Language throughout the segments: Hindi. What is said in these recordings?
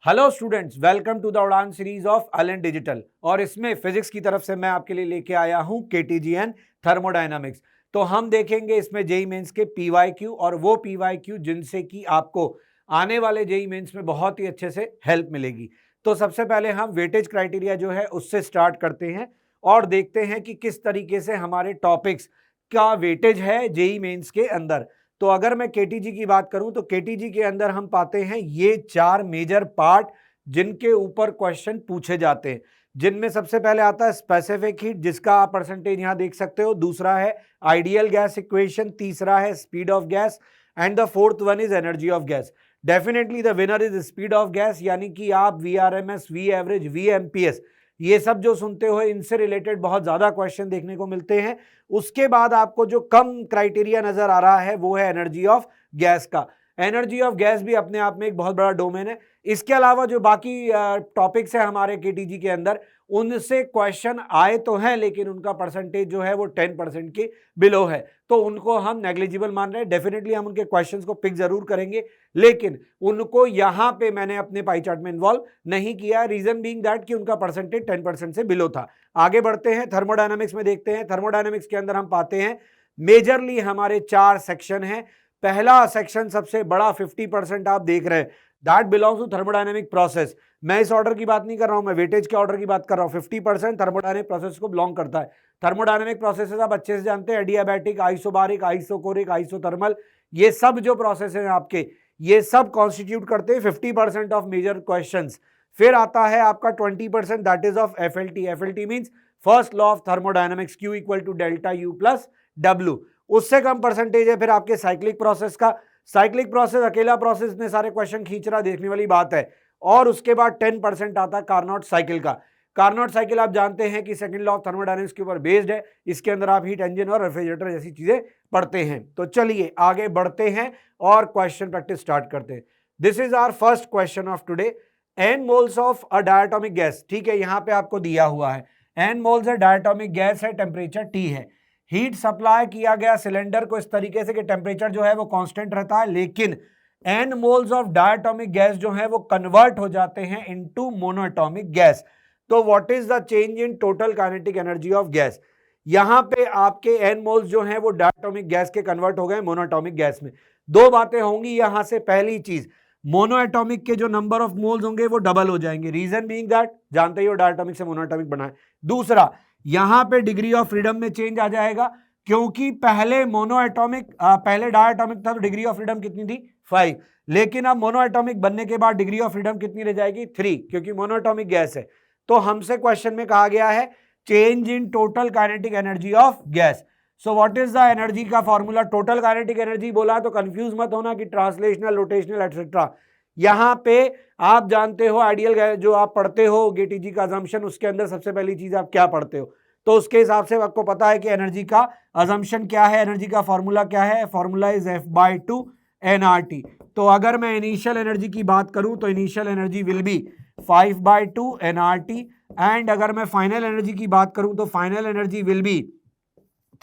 Hello students, welcome to the Udaan series of Allen digital. और इसमें फिजिक्स की तरफ से मैं आपके लिए लेके आया हूं केटीजीएन थर्मोडायनामिक्स। तो हम देखेंगे इसमें जेई मेंस के पीवाईक्यू और वो पीवाईक्यू जिनसे कि आपको आने वाले जेई मेंस में बहुत ही अच्छे से हेल्प मिलेगी। तो सबसे पहले हम वेटेज क्राइटेरिया जो है उससे स्टार्ट करते हैं और देखते हैं कि किस तरीके से हमारे टॉपिक्स का वेटेज है जेई मेंस के अंदर। तो अगर मैं केटीजी की बात करूं तो केटीजी के अंदर हम पाते हैं ये 4 मेजर पार्ट जिनके ऊपर क्वेश्चन पूछे जाते हैं, जिनमें सबसे पहले आता है स्पेसिफिक हीट, जिसका आप परसेंटेज यहां देख सकते हो। दूसरा है आइडियल गैस इक्वेशन, तीसरा है speed of gas and the fourth one is energy of gas. Definitely the winner is speed of gas, यानी कि आप V RMS, V average, V MPS ये सब जो सुनते हो इनसे रिलेटेड बहुत ज्यादा क्वेश्चन देखने को मिलते हैं। उसके बाद आपको जो कम क्राइटेरिया नजर आ रहा है वो है एनर्जी ऑफ गैस का। एनर्जी ऑफ गैस भी अपने आप में एक बहुत बड़ा डोमेन है। इसके अलावा जो बाकी टॉपिक्स है हमारे केटीजी के अंदर, उनसे क्वेश्चन आए तो हैं लेकिन उनका परसेंटेज जो है वो 10% के बिलो है, तो उनको हम नेग्लिजिबल मान रहे हैं। डेफिनेटली हम उनके क्वेश्चंस को पिक जरूर करेंगे, लेकिन उनको यहां पे मैंने अपने पाई चार्ट में इन्वॉल्व नहीं किया, रीजन बीइंग दैट कि उनका परसेंटेज 10% से बिलो था। आगे बढ़ते हैं, थर्मोडायनामिक्स में देखते हैं। थर्मोडायनामिक्स के अंदर हम पाते हैं मेजरली हमारे 4 सेक्शन हैं। पहला सेक्शन सबसे बड़ा 50% आप देख रहे हैं, that belongs to thermodynamic process. मैं इस ऑर्डर की बात नहीं कर रहा हूं, मैं वेटेज के ऑर्डर की बात कर रहा हूं। 50% थर्मोडायनेमिक प्रोसेस को बिलोंग करता है। थर्मोडायनेमिक प्रोसेसेस आप अच्छे से जानते हैं, एडियाबैटिक, आइसोबारिक, आइसोकोरिक, आइसोथर्मल, ये सब जो प्रोसेस हैं आपके, ये सब कॉन्स्टिट्यूट करते हैं 50% ऑफ मेजर क्वेश्चंस। फिर आता है आपका 20%, that is of FLT. FLT means first law of thermodynamics, Q equal to delta U plus W। उससे कम परसेंटेज है फिर आपके साइक्लिक प्रोसेस का। साइक्लिक प्रोसेस अकेला प्रोसेस में सारे क्वेश्चन खींच रहा, देखने वाली बात है। और उसके बाद 10% आता है कार्नोट साइकिल का। कार्नोट साइकिल आप जानते हैं कि सेकंड लॉ ऑफ थर्मोडायनेमिक्स के ऊपर बेस्ड है। इसके अंदर आप हीट इंजन और रेफ्रिजरेटर जैसी चीजें पढ़ते हैं। तो चलिए आगे बढ़ते हैं और क्वेश्चन प्रैक्टिस स्टार्ट करते हैं। This is our first question of today. N moles of a diatomic gas, ठीक है, यहां पे आपको दिया हुआ है एन मोल्स है, डायटोमिक गैस है, टेम्परेचर T है। हीट सप्लाई किया गया सिलेंडर को इस तरीके से कि टेम्परेचर जो है वो कांस्टेंट रहता है, लेकिन n moles of diatomic gas जो है वो कन्वर्ट हो जाते हैं इनटू मोनोएटॉमिक गैस। तो what is the change in total kinetic energy of gas? यहां पे आपके एन मोल्स जो हैं वो डायटोमिक गैस के कन्वर्ट हो गए मोनोएटॉमिक गैस में। दो बातें होंगी यहां से। पहली चीज, मोनोएटॉमिक के जो नंबर ऑफ मोल्स होंगे वो डबल हो जाएंगे, रीजन बीइंग दैट जानते ही हो डायटोमिक से मोनोएटॉमिक बना है। दूसरा, यहां पे डिग्री ऑफ फ्रीडम में चेंज आ जाएगा, क्योंकि पहले पहले डायटोमिक था तो डिग्री ऑफ फ्रीडम कितनी थी? 5, लेकिन अब मोनोएटॉमिक बनने के बाद डिग्री ऑफ फ्रीडम कितनी रह जाएगी? 3, क्योंकि मोनोएटॉमिक गैस है। तो हमसे क्वेश्चन में कहा गया है change in total kinetic energy of gas. So what is the energy का फॉर्मूला? टोटल काइनेटिक एनर्जी बोला तो कंफ्यूज मत होना कि ट्रांसलेशनल, रोटेशनल एटसेट्रा। यहां पे आप जानते हो आइडियल जो आप पढ़ते हो केटीजी का अजम्पशन, उसके अंदर सबसे पहली चीज आप क्या पढ़ते हो? तो उसके हिसाब से आपको पता है कि एनर्जी का अजम्पशन क्या है, एनर्जी का फॉर्मूला क्या है। Formula is F/2 nRT। तो अगर मैं इनिशियल एनर्जी की बात करूं तो initial energy will be 5/2 nRT, and अगर मैं फाइनल एनर्जी की बात करूं तो final energy will be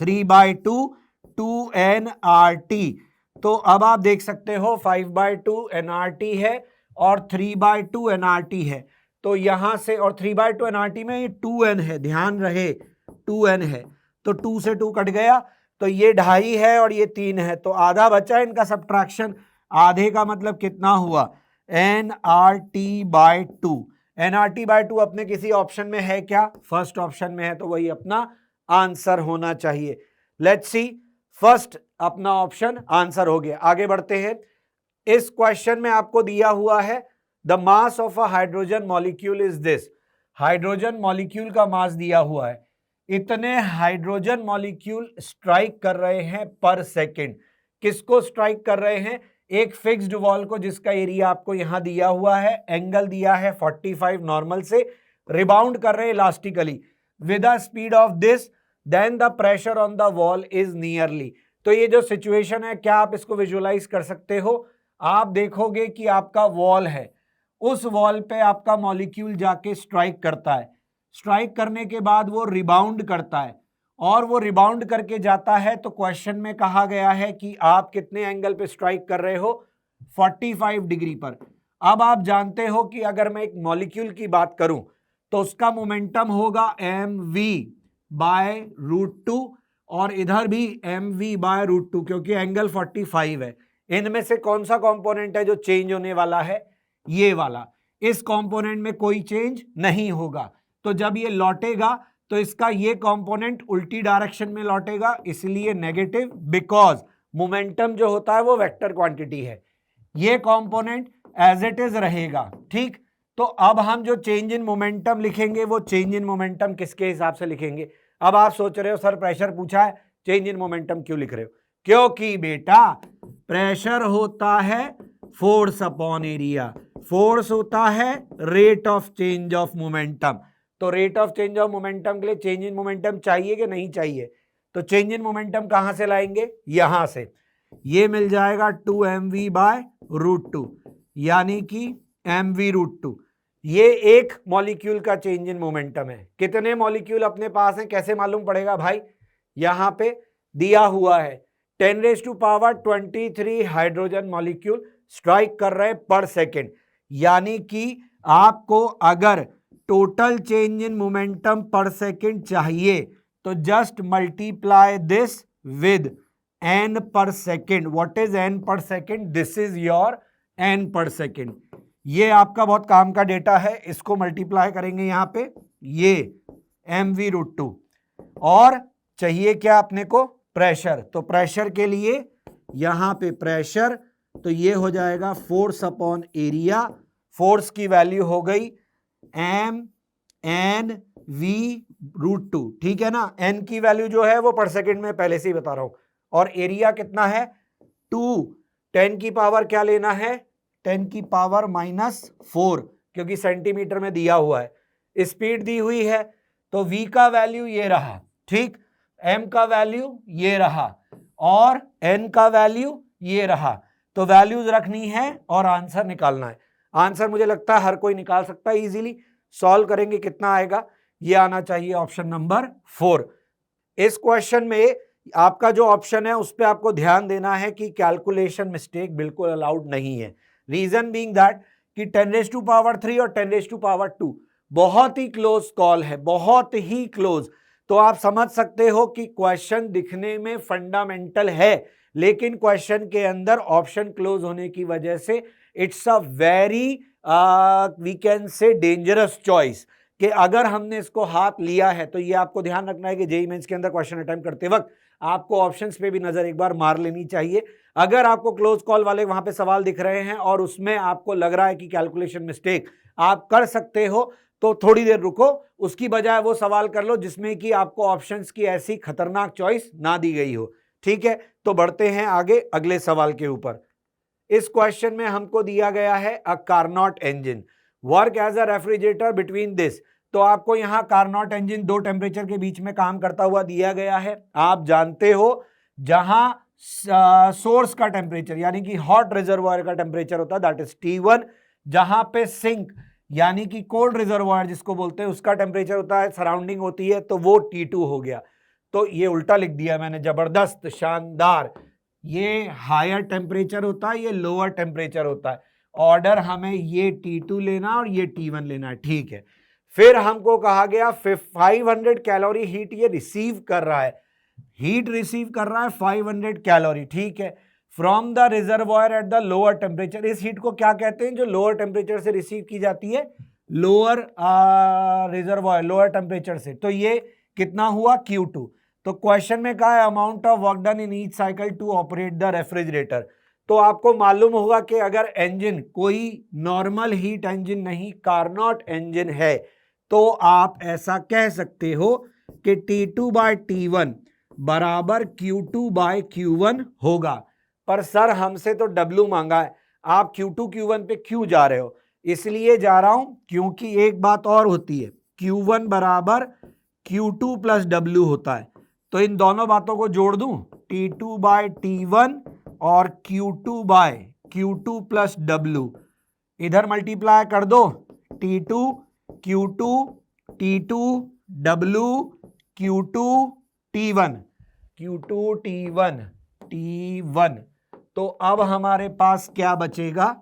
3/2 2nRT। तो अब आप देख सकते हो 5/2 nRT है और 3/2 nRT है। तो यहां से और 3/2 nRT में ये 2n है, ध्यान रहे 2n है, तो 2 से 2 कट गया, तो ये 2.5 है और ये 3 है, तो आधा बचा इनका सब्ट्रैक्शन। आधे का मतलब कितना हुआ? nRT/2। nRT/2 अपने किसी ऑप्शन में है क्या? फर्स्ट ऑप्शन में है, तो वही अपना आंसर होना चाहिए। लेट्स सी, फर्स्ट अपना ऑप्शन आंसर हो गया। आगे बढ़ते हैं। इस क्वेश्चन में आपको दिया हुआ है the mass of a hydrogen molecule is this. Hydrogen molecule का मास दिया हुआ है, इतने हाइड्रोजन मॉलिक्यूल स्ट्राइक कर रहे हैं पर सेकेंड। किसको स्ट्राइक कर रहे हैं? एक फिक्स्ड वॉल को, जिसका एरिया आपको यहां दिया हुआ है, एंगल दिया है 45 नॉर्मल से, रिबाउंड कर रहे हैं elastically with a speed of this, then the pressure on the wall is nearly. तो ये जो सिचुएशन है, क्या आप इसको विजुअलाइज कर सकते हो? आप देखोगे कि आपका वॉल है, उस वॉल पे आपका मॉलिक्यूल जाके स्ट्राइक करता है, स्ट्राइक करने के बाद वो रिबाउंड करता है, और वो रिबाउंड करके जाता है। तो क्वेश्चन में कहा गया है कि आप कितने एंगल पे स्ट्राइक कर रहे हो? 45 डिग्री पर। अब आप जानते हो कि अगर मैं एक मॉलिक्यूल की बात करूं तो उसका मोमेंटम होगा mv/√2 और इधर भी mv/√2 क्योंकि एंगल 45 है। इनमें से कौन सा कंपोनेंट है जो चेंज होने वाला है? ये वाला। इस कंपोनेंट में कोई चेंज नहीं होगा, तो जब ये लौटेगा तो इसका ये कंपोनेंट उल्टी डायरेक्शन में लौटेगा, इसलिए नेगेटिव, बिकॉज मोमेंटम जो होता है वो वेक्टर क्वांटिटी है। ये कंपोनेंट एज इट इज रहेगा, ठीक। तो अब हम जो चेंज इन मोमेंटम लिखेंगे वो चेंज इन मोमेंटम किसके हिसाब से लिखेंगे? अब आप सोच रहे हो सर प्रेशर पूछा है, चेंज इन मोमेंटम क्यों लिख रहे हो? क्योंकि बेटा प्रेशर होता है फोर्स अपॉन एरिया, फोर्स होता है rate of change of momentum. तो rate of change of momentum के लिए चेंज इन मोमेंटम चाहिए कि नहीं चाहिए? तो चेंज इन मोमेंटम कहां से लाएंगे? यहां से। ये मिल जाएगा 2mv/√2 यानी कि mv√2। ये एक मॉलिक्यूल का चेंज इन मोमेंटम है। कितने मॉलिक्यूल अपने पास हैं कैसे मालूम पड़ेगा भाई? यहां पे दिया हुआ है 10⁻23 हाइड्रोजन मॉलिक्यूल स्ट्राइक कर रहे पर सेकेंड, यानी कि आपको अगर टोटल चेंज इन मोमेंटम पर सेकेंड चाहिए तो just multiply this with n पर सेकेंड। व्हाट इज n पर second? This is your n पर सेकेंड। ये आपका बहुत काम का डेटा है, इसको मल्टीप्लाई करेंगे यहां पे, ये mv√2। और चाहिए क्या अपने को? प्रेशर। तो प्रेशर के लिए यहां पे प्रेशर, तो ये हो जाएगा फोर्स अपॉन एरिया। फोर्स की वैल्यू हो गई mn/v√2, ठीक है ना। n की वैल्यू जो है वो पर सेकेंड में पहले से ही बता रहा हूं, और एरिया कितना है? 2। 10 की पावर क्या लेना है? 10 की पावर -4, क्योंकि सेंटीमीटर में दिया हुआ है। स्पीड दी हुई है, तो v का वैल्यू ये रहा, ठीक। m का वैल्यू ये रहा और n का वैल्यू ये रहा। तो वैल्यूज रखनी है और आंसर निकालना है। आंसर मुझे लगता है हर कोई निकाल सकता है इजीली। सॉल्व करेंगे कितना आएगा? ये आना चाहिए ऑप्शन नंबर 4। इस क्वेश्चन में आपका जो ऑप्शन है उस पर आपको ध्यान देना है कि कैलकुलेशन मिस्टेक बिल्कुल अलाउड नहीं है। रीजन बीइंग दैट कि 10⁻³ और 10⁻² बहुत ही क्लोज कॉल है, बहुत ही क्लोज। तो आप समझ सकते हो कि क्वेश्चन दिखने में फंडामेंटल है, लेकिन क्वेश्चन के अंदर ऑप्शन क्लोज होने की वजह से it's a very we can say dangerous choice, कि अगर हमने इसको हाथ लिया है तो ये आपको ध्यान रखना है कि जेईई मेंस के अंदर क्वेश्चन अटेम्प्ट करते वक्त आपको ऑप्शंस पे भी नजर एक बार मार लेनी चाहिए। अगर आपको क्लोज कॉल वाले वहां पे सवाल दिख रहे हैं और उसमें आपको लग रहा है कि कैलकुलेशन मिस्टेक आप कर सकते हो, तो थोड़ी देर रुको, उसकी बजाय वो सवाल कर लो जिसमें कि आपको ऑप्शंस की ऐसी खतरनाक चॉइस ना दी गई हो, ठीक है। तो बढ़ते हैं आगे अगले सवाल के ऊपर। इस क्वेश्चन में हमको दिया गया है a Carnot engine work as a refrigerator between this. तो आपको यहां कार्नोट इंजन दो टेम्परेचर के बीच में काम करता हुआ दिया गया है। आप जानते हो जहां सोर्स का टेम्परेचर यानी कि हॉट रिजर्वायर का टेम्परेचर होता है दैट इज T1, जहां पे सिंक यानी कि कोल्ड रिजर्वायर जिसको बोलते हैं उसका टेम्परेचर होता है, सराउंडिंग होती है, तो वो T2 हो गया। तो ये उल्टा लिख दिया मैंने, जबरदस्त, शानदार। ये हायर टेम्परेचर होता है, ये लोअर टेम्परेचर होता है। ऑर्डर हमें ये T2 लेना और ये T1 लेना है, ठीक है। फिर हमको कहा गया 500 कैलोरी हीट ये रिसीव कर रहा है, हीट रिसीव कर रहा है 500 कैलोरी, ठीक है, from the reservoir at the lower temperature. इस हीट को क्या कहते हैं? जो लोअर टेम्परेचर से रिसीव की जाती है, लोअर रिजर्वायर, लोअर टेम्परेचर से। तो ये कितना हुआ? Q2। तो क्वेश्चन में कहा है amount of work done in each cycle to operate the refrigerator. तो आपको मालूम होगा कि अगर इंजन कोई नॉर्मल हीट इंजन नहीं, कार्नोट इंजन है, तो आप ऐसा कह सकते हो कि T2/T1 बराबर Q2/Q1 होगा। पर सर हमसे तो W मांगा है, आप Q2 Q1 पे क्यों जा रहे हो? इसलिए जा रहा हूं क्योंकि एक बात और होती है, Q1 बराबर Q2 प्लस W होता है। तो इन दोनों बातों को जोड़ दूं, T2/T1 और Q2/Q2 प्लस W, इधर मल्टीप्लाई कर दो, T2 Q2 T2 W Q2 T1 Q2 T1 T1। तो अब हमारे पास क्या बचेगा?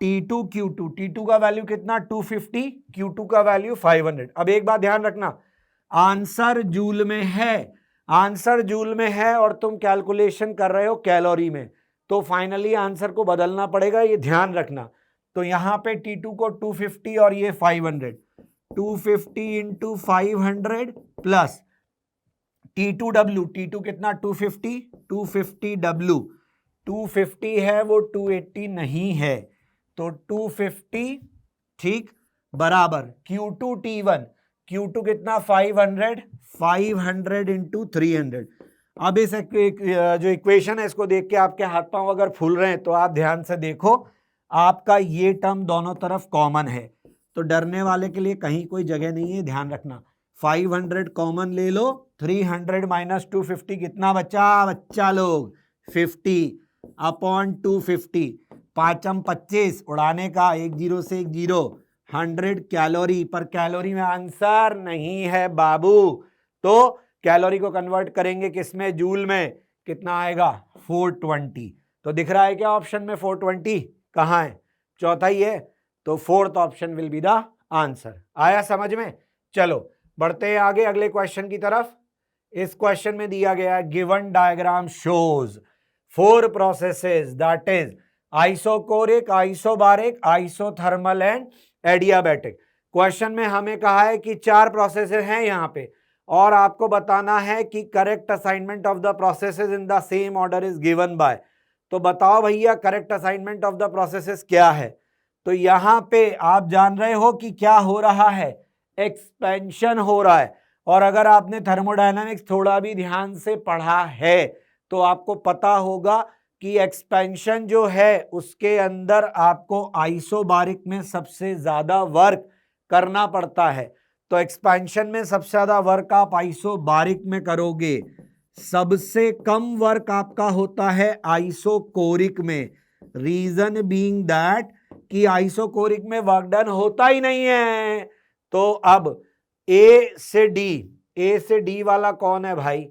T2 Q2, T2 का वैल्यू कितना 250, Q2 का वैल्यू 500। अब एक बात ध्यान रखना, आंसर जूल में है, आंसर जूल में है और तुम कैलकुलेशन कर रहे हो कैलोरी में, तो फाइनली आंसर को बदलना पड़ेगा, ये ध्यान रखना। तो यहां पे T2 को 250 और ये 500, 250 इंटू 500 प्लस T2W, T2 कितना 250, 250W, 250 है वो 280 नहीं है, तो 250 ठीक बराबर Q2 T1, Q2 कितना 500, 500 इंटू 300। अब इस जो इक्वेशन है इसको देख के आपके हाथ पांव अगर फूल रहे हैं तो आप ध्यान से देखो, आपका ये टर्म दोनों तरफ कॉमन है, तो डरने वाले के लिए कहीं कोई जगह नहीं है, ध्यान रखना। 500 कॉमन ले लो, 300 माइनस 250 कितना बचा बच्चा लोग 50 अपॉन 250, पांचम 25 उड़ाने का, एक जीरो से एक जीरो, 100 कैलोरी, पर कैलोरी में आंसर नहीं है बाबू, तो कैलोरी को कन्वर्ट करेंगे किसमें, जूल में, कितना आएगा 420। तो दिख रहा है क्या ऑप्शन में 420 कहां है, चौथा ही है, तो fourth option will be the answer. आया समझ में? चलो बढ़ते हैं आगे अगले क्वेश्चन की तरफ। इस क्वेश्चन में दिया गया है given diagram shows 4 processes that is isochoric, isobaric, isothermal and adiabatic. Question में हमें कहा है कि 4 प्रोसेसेस हैं यहां पे और आपको बताना है कि correct assignment of the processes in the same order is given by. तो बताओ भैया correct assignment of the processes क्या है। तो यहां पे आप जान रहे हो कि क्या हो रहा है, एक्सपेंशन हो रहा है, और अगर आपने थर्मोडायनामिक्स थोड़ा भी ध्यान से पढ़ा है तो आपको पता होगा कि एक्सपेंशन जो है उसके अंदर आपको आइसोबारिक में सबसे ज्यादा वर्क करना पड़ता है। तो एक्सपेंशन में सबसे ज्यादा वर्क आप आइसोबारिक में करोगे, सबसे कम वर्क आपका होता है आइसोकोरिक में। रीजन बीइंग दैट कि आइसोकोरिक में वर्क डन होता ही नहीं है। तो अब ए से डी वाला कौन है भाई,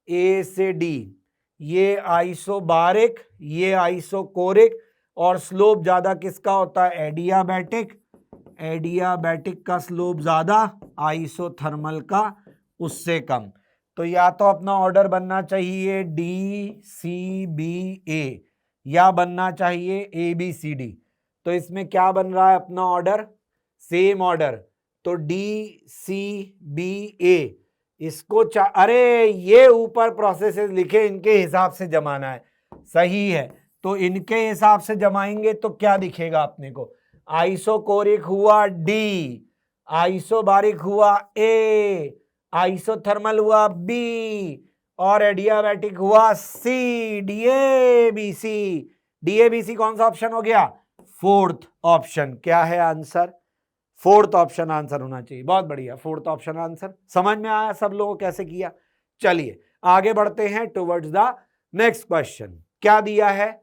ए से डी, ये आइसोबारिक, ये आइसोकोरिक, और स्लोप ज्यादा किसका होता है, एडियाबैटिक, एडियाबैटिक का स्लोप ज्यादा, आइसोथर्मल का उससे कम। तो या तो अपना ऑर्डर बनना चाहिए डी सी बी ए, या बनना चाहिए ए बी सी डी। तो इसमें क्या बन रहा है अपना ऑर्डर, सेम ऑर्डर, तो डी सी बी ए, इसको अरे ये ऊपर प्रोसेसेस लिखे इनके हिसाब से जमाना है, सही है, तो इनके हिसाब से जमाएंगे तो क्या दिखेगा अपने को, आइसोकोरिक हुआ डी, आइसोबारिक हुआ ए, आइसोथर्मल हुआ बी, और एडियाबैटिक हुआ सी, डीएबीसी। डीएबीसी कौन सा ऑप्शन हो गया, फोर्थ ऑप्शन। क्या है आंसर, फोर्थ ऑप्शन आंसर होना चाहिए। बहुत बढ़िया, फोर्थ ऑप्शन आंसर। समझ में आया सब लोगों कैसे किया। चलिए आगे बढ़ते हैं टुवर्ड्स द नेक्स्ट क्वेश्चन। क्या दिया है,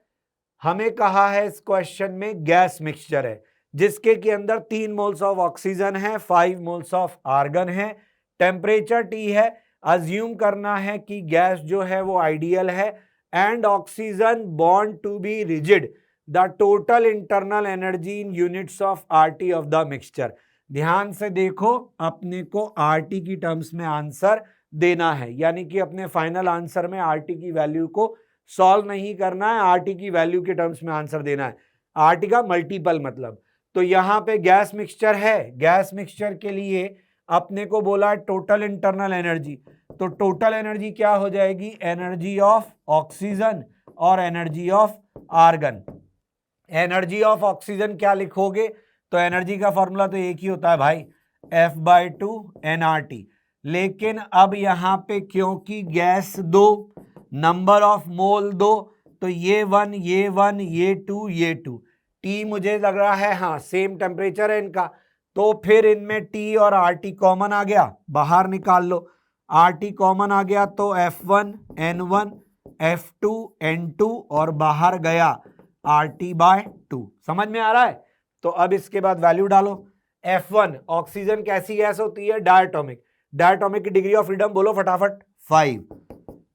हमें कहा है इस क्वेश्चन में गैस मिक्सचर है जिसके के अंदर 3 मोल्स ऑफ ऑक्सीजन है, 5 मोल्स ऑफ आर्गन है, टेम्परेचर T है, अज्यूम करना है कि गैस जो है वो आइडियल है, and oxygen bond to be rigid, the total internal energy in units of RT of the mixture. ध्यान से देखो, अपने को RT की टर्म्स में आंसर देना है, यानी कि अपने फाइनल आंसर में RT की वैल्यू को सॉल्व नहीं करना है, RT की वैल्यू के टर्म्स में आंसर देना है, RT का मल्टीपल मतलब। तो यहां पे गैस मिक्सचर है, गैस मिक्सचर के लिए अपने को बोला टोटल इंटरनल एनर्जी, तो टोटल एनर्जी क्या हो जाएगी, एनर्जी ऑफ ऑक्सीजन और energy of argon. Energy of oxygen क्या लिखोगे, तो एनर्जी का फॉर्मूला तो एक ही होता है भाई, F/2 nRT। लेकिन अब यहां पे क्योंकि गैस 2, नंबर ऑफ मोल 2, तो ये 1, ये 1, ये 2, ये 2, T मुझे लग रहा है हाँ सेम टेम्परेचर है इनका, तो फिर इनमें T और RT कॉमन आ गया, बाहर निकाल लो, RT कॉमन आ गया तो F1 N1, F2 N2, और बाहर गया RT/2। समझ में आ रहा है। तो अब इसके बाद वैल्यू डालो। F1 ऑक्सीजन कैसी गैस होती है, डायटोमिक, डायटोमिक की डिग्री ऑफ फ्रीडम बोलो फटाफट 5,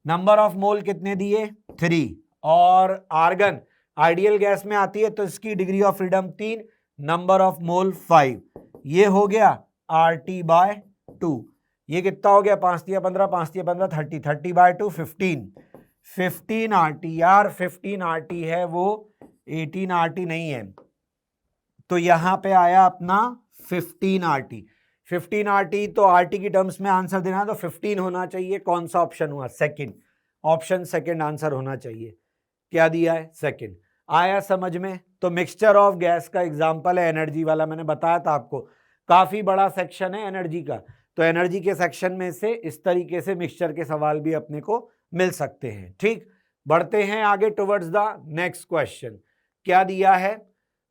नंबर ऑफ मोल कितने दिए 3, और आर्गन, आइडियल गैस में आती है तो इसकी degree of freedom 3, number of mole 5, ये हो गया RT/2। ये कितना हो गया 5 × 15, 5 × 15 30, 30/2 15 RT। यार 15 RT है वो 18 RT नहीं है, तो यहां पे आया अपना 15 RT। 15 RT तो RT की टर्म्स में आंसर देना तो 15 होना चाहिए। कौन सा ऑप्शन हुआ? सेकंड, ऑप्शन सेकंड आंसर होना चाहिए। क्या दिया है? सेकंड। आया समझ में? तो मिक्सचर ऑफ गैस का एग्जांपल है एनर्जी वाला, मैंने बताया था आपको, काफी बड़ा सेक्शन है एनर्जी का, तो एनर्जी के सेक्शन में से इस तरीके से मिक्सचर के सवाल भी अपने को मिल सकते हैं। ठीक, बढ़ते हैं आगे टुवर्ड्स द नेक्स्ट क्वेश्चन। क्या दिया है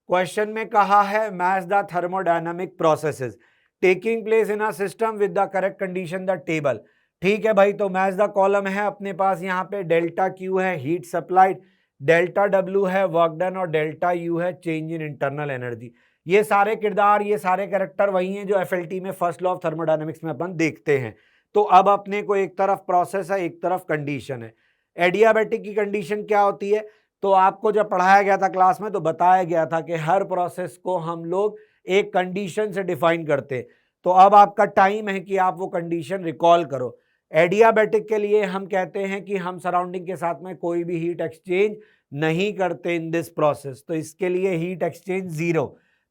क्वेश्चन में? कहा है match the thermodynamic processes taking place in a system with the correct condition the table. ठीक है भाई, तो मैच द कॉलम है अपने पास, यहाँ पे डेल्टा क्यू है हीट सप्लाइड, डेल्टा डब्ल्यू है वर्क डन और डेल्टा यू है चेंज इन इंटरनल एनर्जी। ये सारे किरदार, ये सारे कैरेक्टर वही हैं जो एफएलटी में फर्स्ट लॉ ऑफ थर्मोडायनेमिक्स में अपन देखते हैं। तो अब अपने को एक तरफ प्रोसेस है, एक तरफ कंडीशन है। एडियाबैटिक की कंडीशन क्या होती है? तो आपको जब पढ़ाया गया था क्लास में तो बताया गया था कि हर प्रोसेस को हम लोग एक कंडीशन से डिफाइन करते हैं। तो अब आपका टाइम है कि आप वो कंडीशन रिकॉल करो। एडियाबैटिक के लिए हम कहते हैं कि हम सराउंडिंग के साथ में कोई भी हीट एक्सचेंज नहीं करते इन दिस प्रोसेस, तो इसके लिए हीट एक्सचेंज जीरो।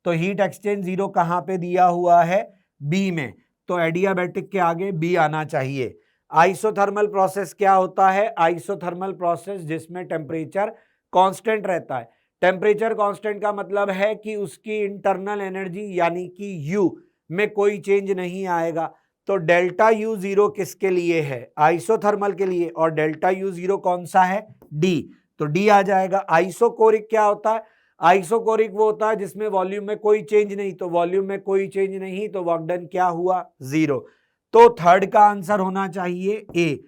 तो हीट एक्सचेंज जीरो कहां पे दिया हुआ है? बी में, तो एडियाबैटिक के आगे बी आना चाहिए। आइसोथर्मल प्रोसेस क्या होता है? आइसोथर्मल प्रोसेस जिसमें टेम्परेचर कांस्टेंट रहता है। टेम्परेचर कांस्टेंट का मतलब है कि उसकी इंटरनल एनर्जी यानी कि यू में कोई चेंज नहीं आएगा। तो डेल्टा यू जीरो किसके लिए है? आइसोथर्मल के लिए। और डेल्टा यू जीरो कौन सा है? डी, तो डी आ जाएगा। आइसोकोरिक क्या होता है? आइसोकोरिक वो होता है जिसमें वॉल्यूम में कोई चेंज नहीं, तो वॉल्यूम में कोई चेंज नहीं तो वर्क डन क्या हुआ? जीरो। तो थर्ड का आंसर होना चाहिए ए।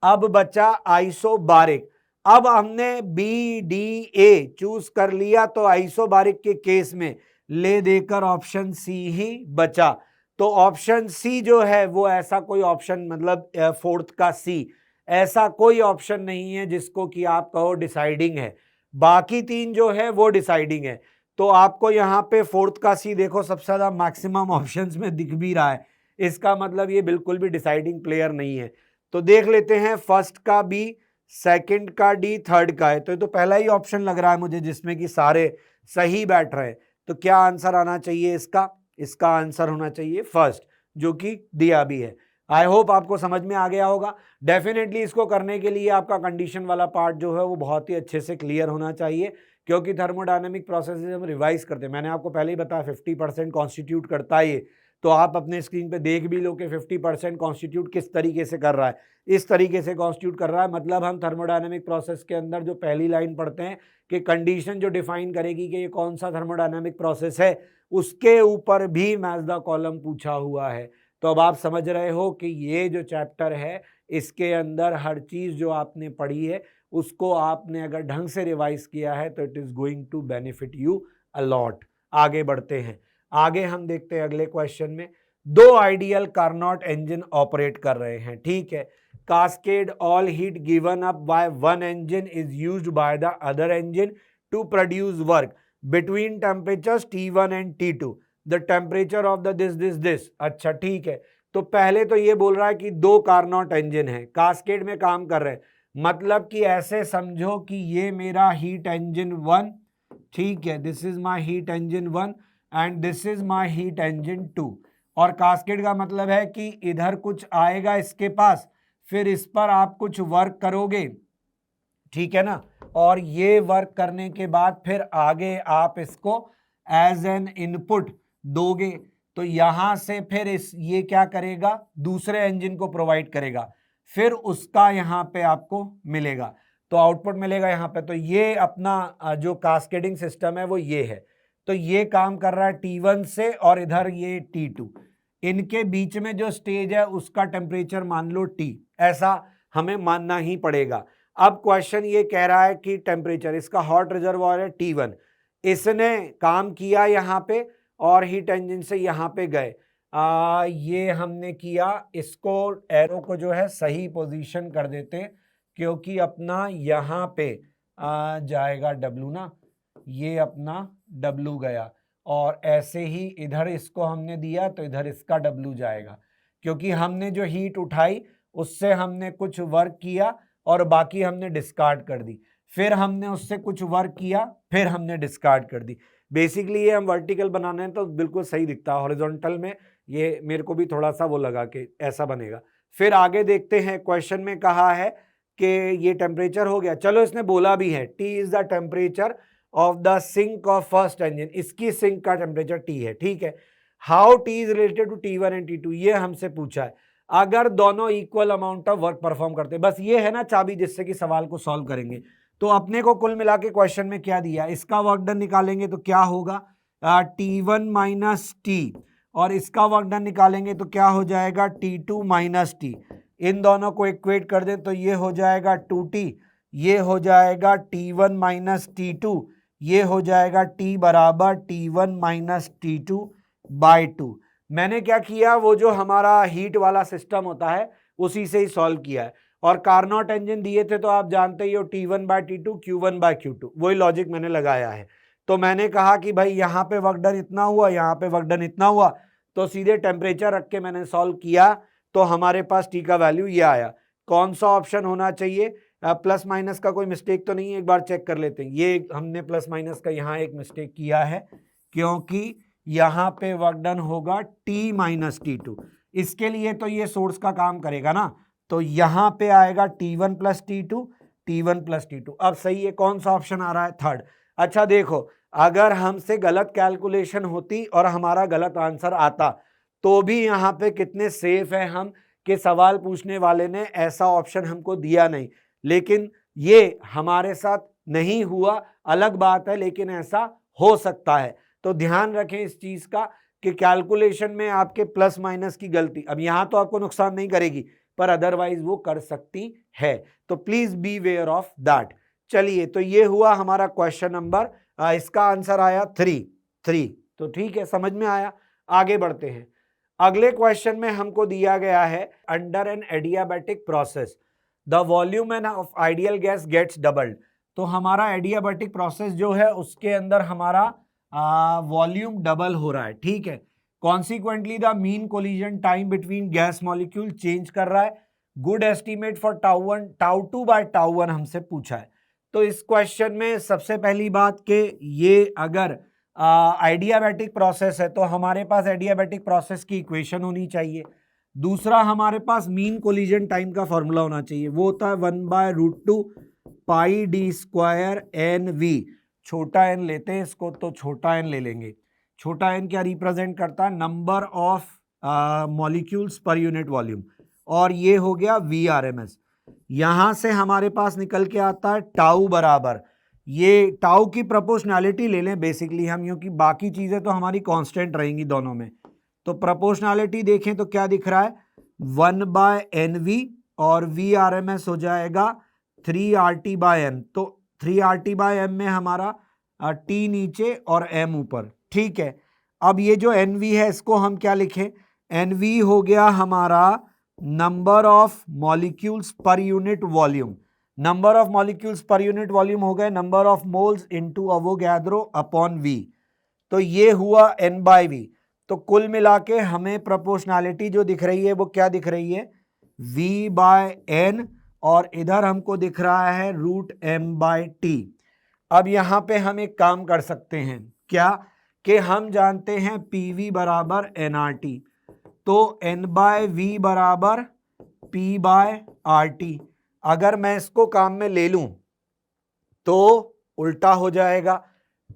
अब बचा आइसोबारिक। अब हमने बी डी ए चूज कर लिया, तो आइसोबारिक के केस में ले देकर ऑप्शन सी ही बचा। तो ऑप्शन सी जो है वो ऐसा कोई ऑप्शन, मतलब फोर्थ का सी, ऐसा कोई ऑप्शन नहीं है जिसको कि आप कहो डिसाइडिंग है। बाकी तीन जो है वो डिसाइडिंग है। तो आपको यहाँ पे फोर्थ का सी देखो सबसे ज्यादा मैक्सिमम ऑप्शंस में दिख भी रहा है, इसका मतलब ये बिल्कुल भी डिसाइडिंग प्लेयर नहीं है। तो देख लेते हैं, फर्स्ट का बी, सेकंड का डी, थर्ड का है। तो ये तो पहला ही ऑप्शन लग रहा है मुझे जिसमें कि सारे सही बैठ रहे हैं। तो क्या आंसर आना चाहिए इसका? इसका आंसर होना चाहिए फर्स्ट, जो कि दिया भी है। आई होप आपको समझ में आ गया होगा। डेफिनेटली इसको करने के लिए आपका कंडीशन वाला पार्ट जो है वो बहुत ही अच्छे से क्लियर होना चाहिए, क्योंकि थर्मोडायनेमिक प्रोसेस हम रिवाइज करते हैं। मैंने आपको पहले ही बताया 50% कॉन्स्टिट्यूट करता है ये, तो आप अपने स्क्रीन पे देख भी लो कि 50% कॉन्स्टिट्यूट किस तरीके से कर रहा है। इस तरीके से कॉन्स्टिट्यूट कर रहा है, मतलब हम थर्मोडायनेमिक प्रोसेस के अंदर जो पहली लाइन पढ़ते हैं कि कंडीशन जो डिफाइन करेगी कि ये कौन सा थर्मोडायनेमिक प्रोसेस है, उसके ऊपर भी मैच द कॉलम पूछा हुआ है। तो अब आप समझ रहे हो कि ये जो चैप्टर है इसके अंदर हर चीज जो आपने पढ़ी है उसको आपने अगर ढंग से रिवाइज किया है तो it is going to benefit you a lot. आगे बढ़ते हैं, आगे हम देखते हैं अगले क्वेश्चन में। दो आइडियल कार्नोट इंजन ऑपरेट कर रहे हैं, ठीक है। Cascade all heat given up by one engine is used by the other engine to produce work between temperatures T1 and T2, the temperature of the this. अच्छा ठीक है, तो पहले तो ये बोल रहा है कि दो कार्नोट इंजन है, कास्केड में काम कर रहे हैं, मतलब कि ऐसे समझो कि ये मेरा हीट इंजन 1, ठीक है, this is my heat engine 1 and this is my heat engine 2। और कास्केड का मतलब है कि इधर कुछ आएगा इसके पास, फिर इस पर आप कुछ वर्क करोगे, ठीक है ना, और ये वर्क करने के बाद फिर आगे आप इसको एज एन इनपुट दोगे, तो यहां से फिर ये क्या करेगा? दूसरे इंजन को प्रोवाइड करेगा, फिर उसका यहां पे आपको मिलेगा, तो आउटपुट मिलेगा यहां पे। तो ये अपना जो कास्केडिंग सिस्टम है वो ये है। तो ये काम कर रहा है T1 से और इधर ये T2, इनके बीच में जो स्टेज है उसका टेम्परेचर मान लो T, ऐसा हमें मानना ही पड़ेगा। अब क्वेश्चन ये कह रहा है कि टेम्परेचर, इसका हॉट रिजर्वॉयर है T1, इसने काम किया यहाँ पे और हीट इंजन से यहाँ पे गए, ये हमने किया, इसको एरो को जो है सही पोजीशन कर देते, क्योंकि अपना यहाँ पे जाएगा W ना, ये अपना W गया, और ऐसे ही इधर इसको हमने दिया तो इधर इसका W जाएगा, क्योंकि हमने जो हीट उठाई उससे हमने कुछ वर्क किया और बाकी हमने डिस्कार्ड कर दी, फिर हमने उससे कुछ वर्क किया, फिर हमने डिस्कार्ड कर दी। बेसिकली ये हम वर्टिकल बनाने हैं तो बिल्कुल सही दिखता है, हॉरिजॉन्टल में ये मेरे को भी थोड़ा सा वो लगा कि ऐसा बनेगा। फिर आगे देखते हैं, क्वेश्चन में कहा है कि ये टेम्परेचर हो गया, चलो इसने बोला भी है T is the temperature of the sink of first engine, इसकी सिंक का टेम्परेचर T है, ठीक है। How T is related to T1 and T2, ये हमसे पूछा है। अगर दोनों equal amount of work perform करते हैं, बस ये है ना चाबी जिससे कि सवाल को सॉल्व करेंगे। तो अपने को कुल मिला के क्वेश्चन में क्या दिया, इसका वर्क डन निकालेंगे तो क्या होगा T1 माइनस T, और इसका वर्क डन निकालेंगे तो क्या हो जाएगा T2 माइनस T। इन दोनों को इक्वेट कर दें तो ये हो जाएगा 2T, ये हो जाएगा T1 माइनस T2, ये हो जाएगा T बराबर T1 माइनस T2 बाई 2। मैंने क्या किया, वो जो हमारा हीट वाला सिस्टम होता है उसी से ही सॉल्व किया है, और कार्नोट इंजन दिए थे तो आप जानते ही हो T1 by T2 Q1 by Q2, वही लॉजिक मैंने लगाया है। तो मैंने कहा कि भाई यहाँ पे वर्क डन इतना हुआ, यहाँ पे वर्क डन इतना हुआ, तो सीधे टेम्परेचर रख के मैंने सॉल्व किया तो हमारे पास T का वैल्यू ये आया। कौन सा ऑप्शन होना चाहिए, प्लस माइनस का कोई मिस्टेक तो नहीं है, एक बार चेक कर लेते हैं। ये हमने प्लस माइनस का यहाँ एक मिस्टेक किया है, क्योंकि यहाँ पे वर्क डन होगा T माइनस T2, इसके लिए तो ये सोर्स का काम करेगा ना, तो यहाँ पे आएगा T1 plus T2, T1 plus T2। अब सही है, कौन सा ऑप्शन आ रहा है, थर्ड। अच्छा देखो, अगर हमसे गलत कैलकुलेशन होती और हमारा गलत आंसर आता तो भी यहाँ पे कितने सेफ है हम कि सवाल पूछने वाले ने ऐसा ऑप्शन हमको दिया नहीं, लेकिन ये हमारे साथ नहीं हुआ, अलग बात है, लेकिन ऐसा हो सकता है। तो ध्यान रखें इस चीज का कि कैलकुलेशन में आपके प्लस माइनस की गलती अब यहां तो आपको नुकसान नहीं करेगी, पर अदरवाइज वो कर सकती है, तो please be aware of that. चलिए, तो ये हुआ हमारा क्वेश्चन नंबर, इसका आंसर आया 3। तो ठीक है, समझ में आया। आगे बढ़ते हैं, अगले क्वेश्चन में हमको दिया गया है, under an adiabatic process the volume of ideal gas gets doubled. तो हमारा एडियाबैटिक प्रोसेस जो है उसके अंदर हमारा वॉल्यूम डबल हो रहा है, ठीक है। Consequently the mean collision time between gas molecule change कर रहा है, गुड एस्टिमेट फॉर टाउ1 टाउ2 बाय टाउ1 हमसे पूछा है। तो इस क्वेश्चन में सबसे पहली बात कि ये अगर आइडियाबैटिक प्रोसेस है तो हमारे पास एडियाबैटिक प्रोसेस की इक्वेशन होनी चाहिए। दूसरा, हमारे पास मीन कोलिजन टाइम का फॉर्मूला होना चाहिए, वो होता है 1/√2 pi D square N we. छोटा एन लेते हैं इसको, तो छोटा एन ले लेंगे। छोटा एन क्या रिप्रेजेंट करता है, number of molecules per unit volume, और ये हो गया VRMS। यहां से हमारे पास निकल के आता है टाउ बराबर, ये टाउ की प्रोपोर्शनैलिटी ले लें बेसिकली हम, क्योंकि बाकी चीजें तो हमारी कांस्टेंट रहेंगी दोनों में। तो प्रोपोर्शनैलिटी देखें तो क्या दिख रहा है, 1/NV, और VRMS हो जाएगा 3RT/M। तो 3RT/M में हमारा T नीचे और M ऊपर, ठीक है। अब ये जो NV है इसको हम क्या लिखें, NV हो गया हमारा number of molecules per unit volume. Number of molecules per unit volume हो गए number of moles into Avogadro upon V। तो ये हुआ N/V। तो कुल मिला के हमें प्रोपोर्शनैलिटी जो दिख रही है वो क्या दिख रही है, V/N, और इधर हमको दिख रहा है √M/T। अब यहां पे हम एक काम कर सकते हैं, क्या कि हम जानते हैं PV बराबर nRT, तो N/V बराबर P/RT। अगर मैं इसको काम में ले लूं तो उल्टा हो जाएगा,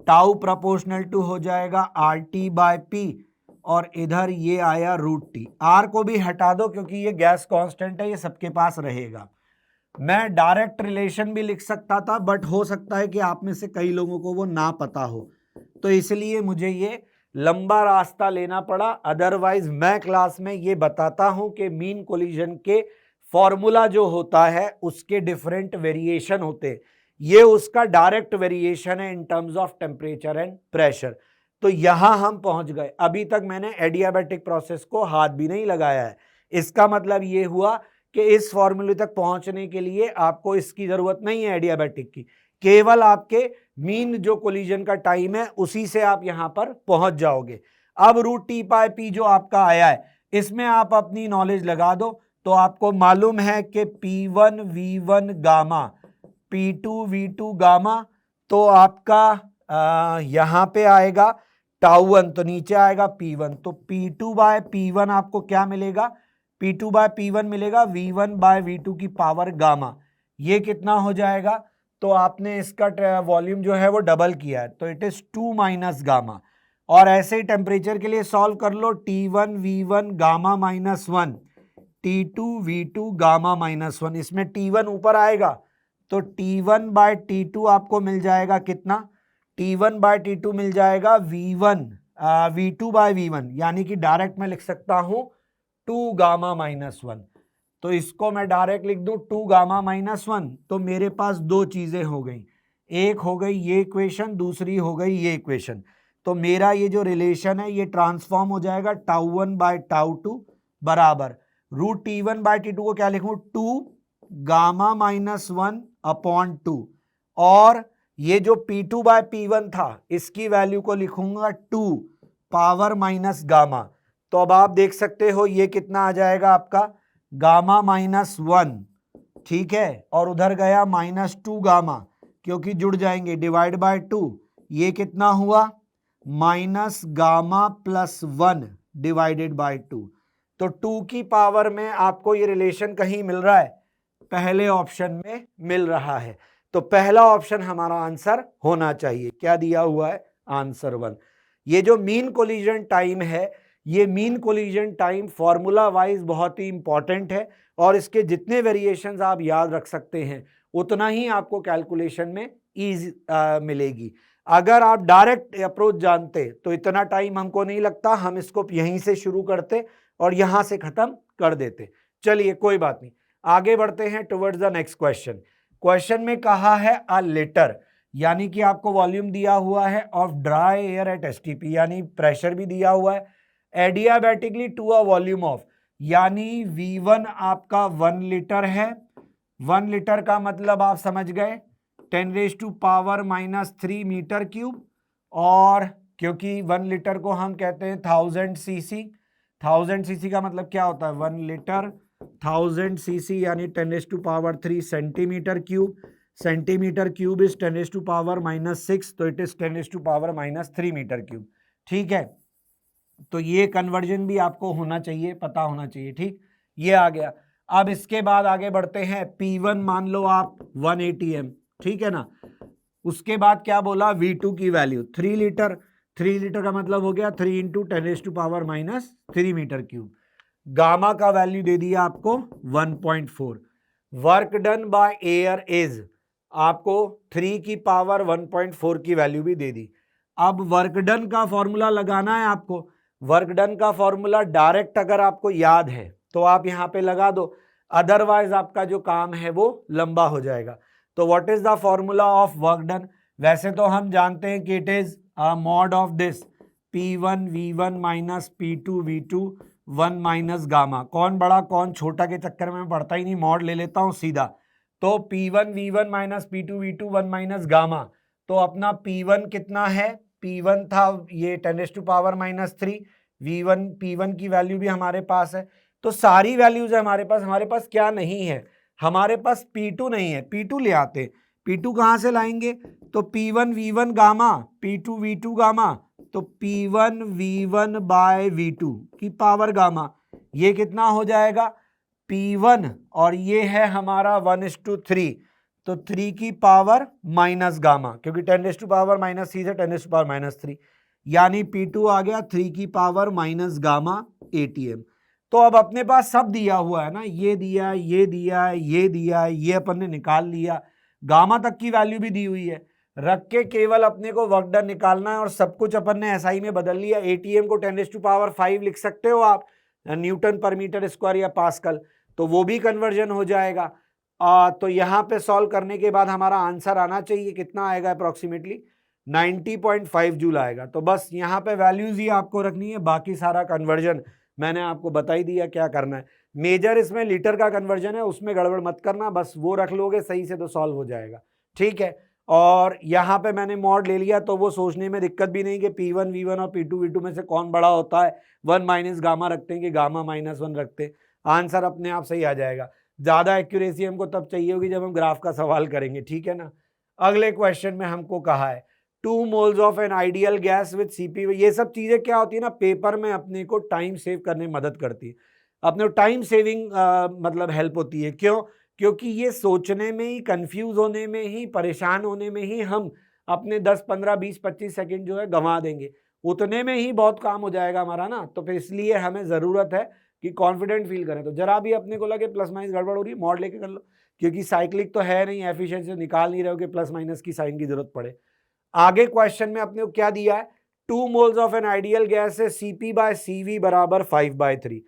टाउ प्रोपोर्शनल टू हो जाएगा RT/P, और इधर ये आया √T। R को भी हटा दो क्योंकि ये गैस कांस्टेंट है, ये सबके पास रहेगा। मैं डायरेक्ट रिलेशन भी लिख सकता था, बट हो सकता है कि आप में से कई लोगों को वो ना पता हो, तो इसलिए मुझे ये लंबा रास्ता लेना पड़ा। अदरवाइज मैं क्लास में ये बताता हूं कि मीन कोलिजन के फॉर्मूला जो होता है उसके डिफरेंट वेरिएशन होते हैं, ये उसका डायरेक्ट वेरिएशन है in terms of temperature and pressure. तो यहां हम पहुंच गए, अभी तक मैंने एडियाबैटिक प्रोसेस को हाथ भी नहीं लगाया है। इसका मतलब ये हुआ कि इस फॉर्मूले तक पहुंचने के लिए आपको इसकी जरूरत नहीं है एडियाबैटिक की, केवल आपके मीन जो कोलिजन का टाइम है उसी से आप यहां पर पहुंच जाओगे। अब रूट टी पाई पी जो आपका आया है इसमें आप अपनी नॉलेज लगा दो, तो आपको मालूम है कि P1 V1 gamma, P2 V2 gamma, तो आपका यहां पे आएगा टाउ1, तो नीचे आएगा P1, तो P2 बाय P1 आपको क्या मिलेगा, P2 बाय P1 मिलेगा V1 बाय V2 की पावर गामा। ये कितना हो जाएगा, तो आपने इसका वॉल्यूम जो है वो डबल किया है, तो इट इज 2 माइनस गामा। और ऐसे ही टेम्परेचर के लिए सॉल्व कर लो, T1 V1 gamma -1, T2 V2 gamma -1। इसमें T1 ऊपर आएगा तो T1 बाय T2 आपको मिल जाएगा कितना, T1 बाय T2 मिल जाएगा V2 बाय V1, यानी कि डायरेक्ट मैं लिख सकता हूं 2 गामा -1। तो इसको मैं डायरेक्ट लिख दूं 2 गामा -1, तो मेरे पास दो चीजें हो गई, एक हो गई ये इक्वेशन, दूसरी हो गई ये इक्वेशन। तो मेरा ये जो रिलेशन है ये ट्रांसफॉर्म हो जाएगा टाउ1 बाय टाउ2 बराबर रूट T1 बाय T2 को क्या लिखूं, 2 गामा -1 अपॉन 2, और ये जो P2 बाय P1 था इसकी वैल्यू को लिखूंगा 2 पावर माइनस गामा। तो अब आप देख सकते हो ये कितना आ जाएगा आपका गामा -1, ठीक है, और उधर गया -2 गामा, क्योंकि जुड़ जाएंगे, डिवाइड बाय 2, ये कितना हुआ माइनस गामा +1 डिवाइडेड बाय 2। तो 2 की पावर में आपको ये रिलेशन कहीं मिल रहा है, पहले ऑप्शन में मिल रहा है, तो पहला ऑप्शन हमारा आंसर होना चाहिए। क्या दिया हुआ है, आंसर 1। ये जो मीन कोलिजन टाइम है, ये mean collision time formula wise बहुत ही इंपॉर्टेंट है, और इसके जितने वेरिएशंस आप याद रख सकते हैं उतना ही आपको कैलकुलेशन में ईज मिलेगी। अगर आप डायरेक्ट अप्रोच जानते तो इतना टाइम हमको नहीं लगता, हम इसको यहीं से शुरू करते और यहां से खत्म कर देते। चलिए कोई बात नहीं, आगे बढ़ते हैं towards the next question. Question में कहा है अ लीटर, यानी कि आपको वॉल्यूम दिया हुआ है of dry air at STP, यानी प्रेशर भी दिया हुआ है, adiabatically to a volume of, यानी V1 आपका 1 लीटर है। 1 लीटर का मतलब आप समझ गए 10⁻³ मीटर क्यूब, और क्योंकि 1 लीटर को हम कहते हैं 1000 सीसी, 1000 सीसी का मतलब क्या होता है, 1 लीटर 1000 सीसी यानी 10⁻³ centimetre cube, centimetre cube is 10⁻⁻6, तो इट इज 10⁻³ मीटर क्यूब, ठीक है। तो ये कन्वर्जन भी आपको होना चाहिए, पता होना चाहिए, ठीक, ये आ गया। अब इसके बाद आगे बढ़ते हैं, P1 मान लो आप 1 ATM, ठीक है ना। उसके बाद क्या बोला, V2 की वैल्यू 3 लीटर, 3 लीटर का मतलब हो गया 3 × 10⁻³ मीटर क्यूब। गामा का वैल्यू दे दिया आपको 1.4। Work done by air is, आपको 3 की पावर 1.4 की वैल्यू भी दे दी। अब वर्क डन का फॉर्मूला लगाना है आपको। वर्क डन का फॉर्मूला डायरेक्ट अगर आपको याद है तो आप यहां पे लगा दो, अदरवाइज आपका जो काम है वो लंबा हो जाएगा। तो what is the formula of work done, वैसे तो हम जानते हैं कि it is mod of this P1 V1 minus P2 V2 1 minus gamma. कौन बड़ा कौन छोटा के चक्कर में पढ़ता ही नहीं, मॉड ले लेता हूं सीधा। तो P1 V1 minus P2 V2 1 minus gamma, तो अपना P1 कितना है, P1 था ये 10⁻⁻3, V1 P1 की वैल्यू भी हमारे पास है। तो सारी वैल्यूज है हमारे पास क्या नहीं है, हमारे पास P2 नहीं है, P2 ले आते। P2 कहां से लाएंगे, तो P1 V1 gamma, P2 V2 gamma, तो P1 V1 बाय V2 की पावर गामा, ये कितना हो जाएगा P1, और ये है हमारा 1:3, तो 3 की पावर माइनस गामा, क्योंकि 10⁻⁻3 से 10⁻⁻3, यानी P2 आ गया 3 की पावर माइनस गामा ATM। तो अब अपने पास सब दिया हुआ है ना, ये दिया, ये दिया, ये दिया, ये अपन ने निकाल लिया, गामा तक की वैल्यू भी दी हुई है, रख के केवल अपने को वर्क डन निकालना है, और सब कुछ अपन ने SI में बदल लिया। ATM को 10⁻5 लिख सकते हो आप, न्यूटन पर मीटर स्क्वायर या पास्कल, तो वो भी कन्वर्जन हो जाएगा। तो यहाँ पे सॉल्व करने के बाद हमारा आंसर आना चाहिए, कितना आएगा अप्रोक्सीमेटली 90.5 जूल आएगा। तो बस यहाँ पे वैल्यूज ही आपको रखनी है, बाकी सारा कन्वर्जन मैंने आपको बता ही दिया क्या करना है। मेजर इसमें लीटर का कन्वर्जन है, उसमें गड़बड़ मत करना, बस वो रख लोगे सही से तो सॉल्व हो जाएगा, ठीक है। और यहाँ पे मैंने मॉड ले लिया तो वो सोचने में दिक्कत भी नहीं कि P1 V1 और P2 V2 में से कौन बड़ा होता है, 1 माइनस गामा रखते हैं कि गामा माइनस 1 रखते हैं, आंसर अपने आप सही आ जाएगा। ज़्यादा एक्यूरेसी हमको तब चाहिए होगी जब हम ग्राफ का सवाल करेंगे, ठीक है ना। अगले क्वेश्चन में हमको कहा है 2 moles of an ideal gas with CP। ये सब चीज़ें क्या होती है ना, पेपर में अपने को टाइम सेव करने में मदद करती है, अपने टाइम सेविंग मतलब हेल्प होती है। क्यों? क्योंकि ये सोचने में ही, कंफ्यूज होने में ही, परेशान होने में ही हम अपने 10, 15, 20, 25 सेकंड जो है गंवा देंगे, उतने में ही बहुत काम हो जाएगा हमारा ना। तो फिर इसलिए हमें ज़रूरत है कि कॉन्फिडेंट फील करें। तो जरा भी अपने को लगे प्लस माइनस गड़बड़ हो रही है, मॉड लेके कर लो, क्योंकि साइक्लिक तो है नहीं, एफिशिएंसी निकाल नहीं रहे हो कि प्लस माइनस की साइन की जरूरत पड़े। आगे क्वेश्चन में अपने को क्या दिया है, 2 moles of an ideal gas है CP/CV बराबर 5/3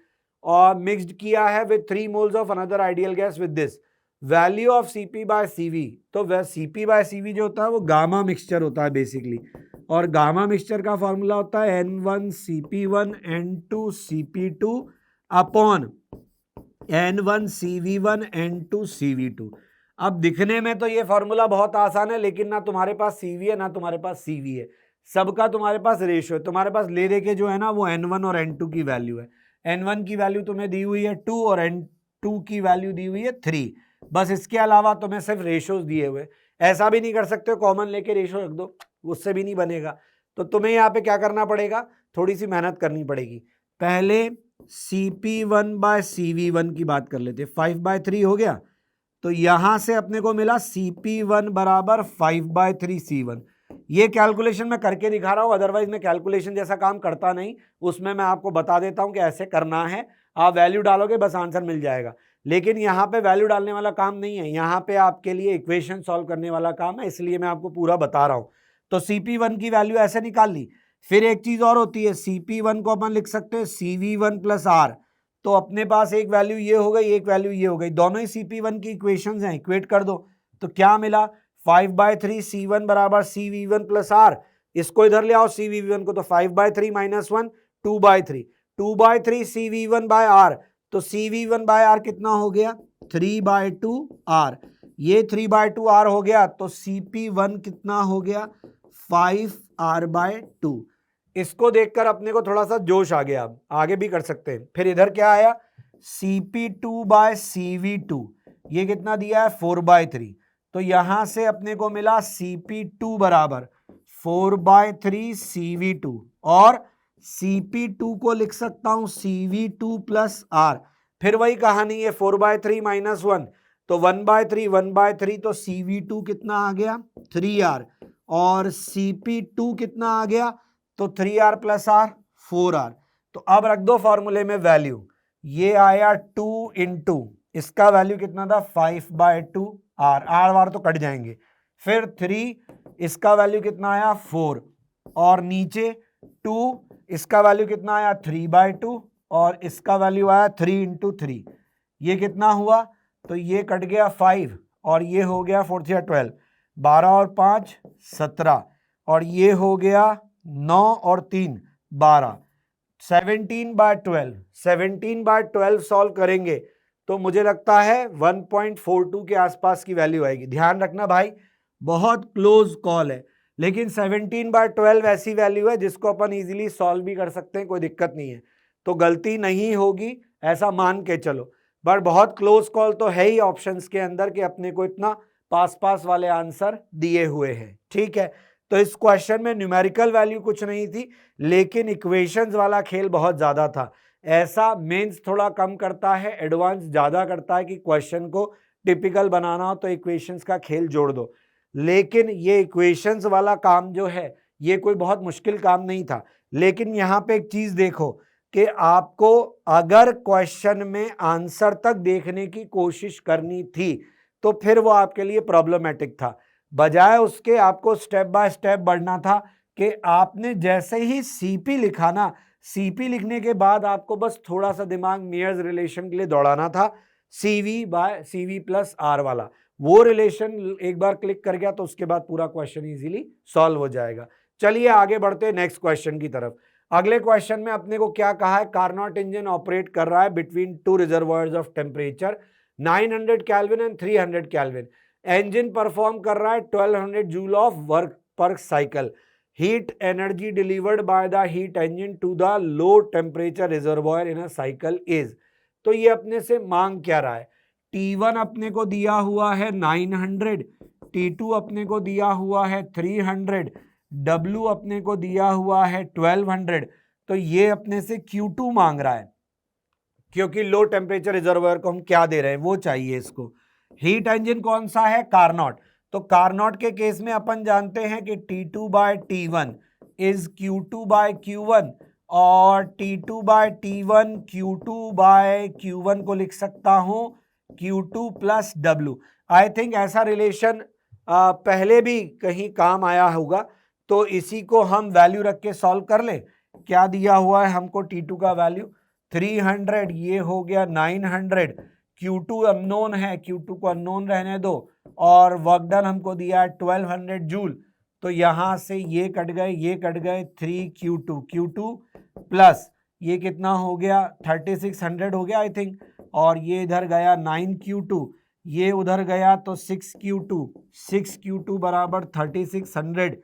और मिक्स्ड किया है with 3 moles of another ideal gas with this value of CP/CV। तो वह CP/CV जो होता है वो गामा मिक्सचर होता है बेसिकली, और गामा मिक्सचर का फॉर्मूला होता है N1CP1 N2CP2 upon N1CV1 N2CV2। अब दिखने में तो ये फॉर्मूला बहुत आसान है, लेकिन ना तुम्हारे पास CV है ना तुम्हारे पास CV है, सबका तुम्हारे पास रेशियो है। तुम्हारे पास ले के जो है ना वो N1 और N2 की वैल्यू है। N1 की वैल्यू तुम्हें दी हुई है 2 और N2 की वैल्यू दी हुई है 3। बस इसके अलावा तुम्हें सिर्फ रेशियोज दिए हुए। ऐसा भी नहीं कर सकते कॉमन लेके रेशियो रख दो, उससे भी नहीं बनेगा। तो तुम्हें यहाँ पे क्या करना पड़ेगा, थोड़ी सी मेहनत करनी पड़ेगी। पहले CP1/CV1 की बात कर लेते। 5/3 हो गया, तो यहां से अपने को मिला CP1 बराबर 5/3C1। ये कैलकुलेशन मैं करके दिखा रहा हूं, अदरवाइज मैं कैलकुलेशन जैसा काम करता नहीं, उसमें मैं आपको बता देता हूं कि ऐसे करना है, आप वैल्यू डालोगे बस आंसर मिल जाएगा। लेकिन यहाँ पे वैल्यू डालने वाला काम नहीं है, यहाँ पे आपके लिए इक्वेशन सॉल्व करने वाला काम है, इसलिए मैं आपको पूरा बता रहा हूं। तो CP1 की वैल्यू ऐसे निकाल ली। फिर एक चीज और होती है, CP1 को अपन लिख सकते हैं CV1 + R। तो अपने पास एक वैल्यू ये हो गई, एक वैल्यू ये हो गई, दोनों ही CP1 की इक्वेशंस हैं, इक्वेट कर दो। तो क्या मिला, 5/3C1 बराबर CV1 + R। इसको इधर ले आओ CV1 को, तो 5/3 - 1 2/3, 2/3 CV1/R। तो CV1/R कितना हो गया, 3/2R। ये 3/2R हो गया, तो CP1 कितना हो गया, 5R/2। इसको देखकर अपने को थोड़ा सा जोश आ गया, अब आगे भी कर सकते हैं। फिर इधर क्या आया, CP2/CV2, ये कितना दिया है, 4/3। तो यहां से अपने को मिला CP2 बराबर 4/3CV2, और CP2 को लिख सकता हूं CV2 + R। फिर वही कहानी है, 4/3 - 1, तो 1/3 1/3, तो CV2 कितना आ गया, 3R, और CP2 कितना आ गया, तो 3R + R 4R। तो अब रख दो फॉर्मूले में वैल्यू, ये आया 2 इंटू इसका वैल्यू कितना था, 5/2R, R वार तो कट जाएंगे, फिर 3, इसका वैल्यू कितना आया 4, और नीचे 2, इसका वैल्यू कितना आया 3/2, और इसका वैल्यू आया 3 × 3, ये कितना हुआ, तो ये कट गया 5, और ये हो गया 4 × 3 = 12, 12 और 5 17, और ये हो गया 9 और 3 12, 17/12, 17/12 सॉल्व करेंगे तो मुझे लगता है 1.42 के आसपास की वैल्यू आएगी। ध्यान रखना भाई, बहुत क्लोज कॉल है, लेकिन 17/12 ऐसी वैल्यू है जिसको अपन इजीली सॉल्व भी कर सकते हैं, कोई दिक्कत नहीं है। तो गलती नहीं होगी ऐसा मान के चलो, बट बहुत क्लोज कॉल तो है ही ऑप्शंस के अंदर कि अपने को इतना पास पास वाले आंसर दिए हुए हैं, ठीक है। तो इस क्वेश्चन में न्यूमेरिकल वैल्यू कुछ नहीं थी, लेकिन इक्वेशंस वाला खेल बहुत ज्यादा था। ऐसा मेंस थोड़ा कम करता है, एडवांस ज्यादा करता है कि क्वेश्चन को टिपिकल बनाना हो तो इक्वेशंस का खेल जोड़ दो। लेकिन ये इक्वेशंस वाला काम जो है ये कोई बहुत मुश्किल काम नहीं था। लेकिन यहाँ पे एक चीज देखो कि आपको अगर क्वेश्चन में आंसर तक देखने की कोशिश करनी थी तो फिर वो आपके लिए प्रॉब्लमेटिक था। बजाय उसके आपको स्टेप बाय स्टेप बढ़ना था कि आपने जैसे ही CP लिखा ना, CP लिखने के बाद आपको बस थोड़ा सा दिमाग मेयर्स रिलेशन के लिए दौड़ाना था, CV/CV + R वाला। वो रिलेशन एक बार क्लिक कर गया तो उसके बाद पूरा क्वेश्चन इजीली सॉल्व हो जाएगा। चलिए आगे बढ़ते हैं नेक्स्ट क्वेश्चन की तरफ। अगले क्वेश्चन में अपने को क्या कहा है, कार्नोट इंजन ऑपरेट कर रहा है between 2 reservoirs of temperature 900 kelvin and 300 kelvin. Engine perform कर रहा है 1200 joule of work per cycle, heat energy delivered by the heat engine to the low temperature reservoir in a cycle is. तो ये अपने से मांग क्या रहा है, T1 अपने को दिया हुआ है 900, T2 अपने को दिया हुआ है 300, W अपने को दिया हुआ है 1200। तो ये अपने से Q2 मांग रहा है, क्योंकि लो टेम्परेचर रिजर्वायर को हम क्या दे रहे हैं वो चाहिए इसको। हीट इंजन कौन सा है, कारनॉट। तो कारनॉट के केस में अपन जानते हैं कि T2 bye T1 is Q2 bye Q1, और T2 bye T1 Q2 bye Q1 को लिख सकता हूं Q2 plus W। I think ऐसा रिलेशन पहले भी कहीं काम आया होगा, तो इसी को हम वैल्यू रख के सॉल्व कर ले। क्या दिया हुआ है हमको T2 का वैल्यू 300, ये हो गया 900, Q2 अननोन है, Q2 को अननोन रहने दो, और वर्क डन हमको दिया है 1200 जूल। तो यहां से ये कट गए 3Q2, Q2 प्लस ये कितना हो गया 3600 हो गया आई थिंक, और ये इधर गया 9Q2, ये उधर गया तो 6Q2 बराबर 3600।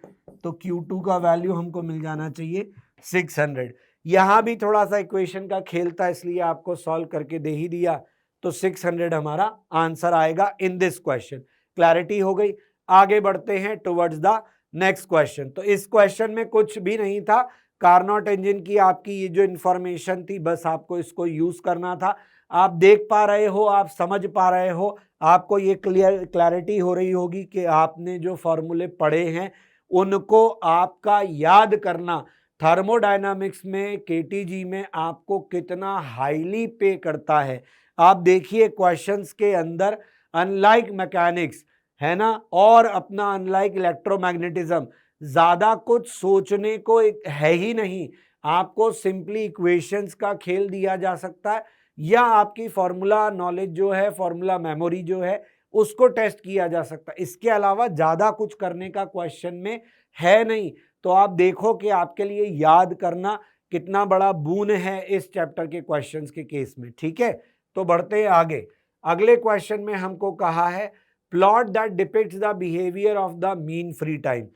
तो Q2 का वैल्यू हमको मिल जाना चाहिए 600। यहां भी थोड़ा सा इक्वेशन का खेल था, इसलिए आपको सॉल्व करके दे ही दिया। तो 600 हमारा आंसर आएगा इन दिस क्वेश्चन। क्लैरिटी हो गई। आगे बढ़ते हैं टुवर्ड्स द नेक्स्ट क्वेश्चन। तो इस क्वेश्चन में कुछ भी नहीं था, कारनॉट इंजन की आपकी ये जो इंफॉर्मेशन थी बस आपको इसको यूज करना था। आप देख पा रहे हो, आप समझ पा रहे हो, आपको ये क्लैरिटी हो रही होगी कि आपने जो फॉर्मूले पढ़े हैं उनको आपका याद करना थर्मोडायनामिक्स में, केटीजी में आपको कितना हाईली पे करता है। आप देखिए क्वेश्चंस के अंदर अनलाइक मैकेनिक्स है ना, और अपना अनलाइक इलेक्ट्रोमैग्नेटिज्म, ज्यादा कुछ सोचने को है ही नहीं। आपको सिंपली इक्वेशंस का खेल दिया जा सकता है, या आपकी फॉर्मूला नॉलेज जो है, फॉर्मूला मेमोरी जो है उसको टेस्ट किया जा सकता है। इसके अलावा ज्यादा कुछ करने का क्वेश्चन में है नहीं। तो आप देखो कि आपके लिए याद करना कितना बड़ा बून है इस चैप्टर के क्वेश्चंस के केस में। ठीक है, तो बढ़ते हैं आगे। अगले क्वेश्चन में हमको कहा है plot that depicts the behaviour of the mean free time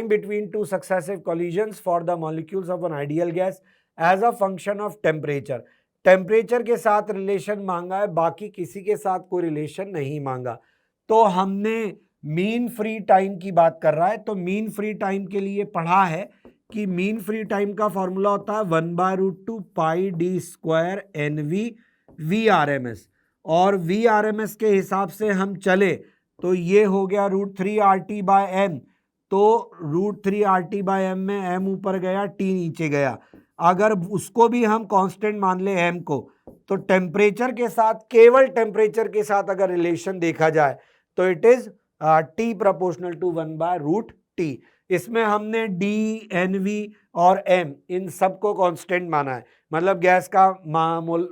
between two successive collisions for the molecules of an ideal gas as a function of temperature. Temperature के साथ रिलेशन मांगा है, बाकी किसी के साथ कोई रिलेशन नहीं मांगा। तो हमने मीन फ्री टाइम की बात कर रहा है, तो मीन फ्री टाइम के लिए पढ़ा है कि मीन फ्री टाइम का फॉर्मूला होता है 1/√2 pi D square NV VRMS, और VRMS के हिसाब से हम चले तो ये हो गया √3RT/m। तो √3RT/m में m ऊपर गया, t नीचे गया। अगर उसको भी हम कांस्टेंट मान ले m को, तो टेम्परेचर के साथ, केवल टेम्परेचर के साथ अगर रिलेशन देखा जाए तो it is T proportional to 1/√T। इसमें हमने D, NV और M इन सबको कांस्टेंट माना है, मतलब गैस का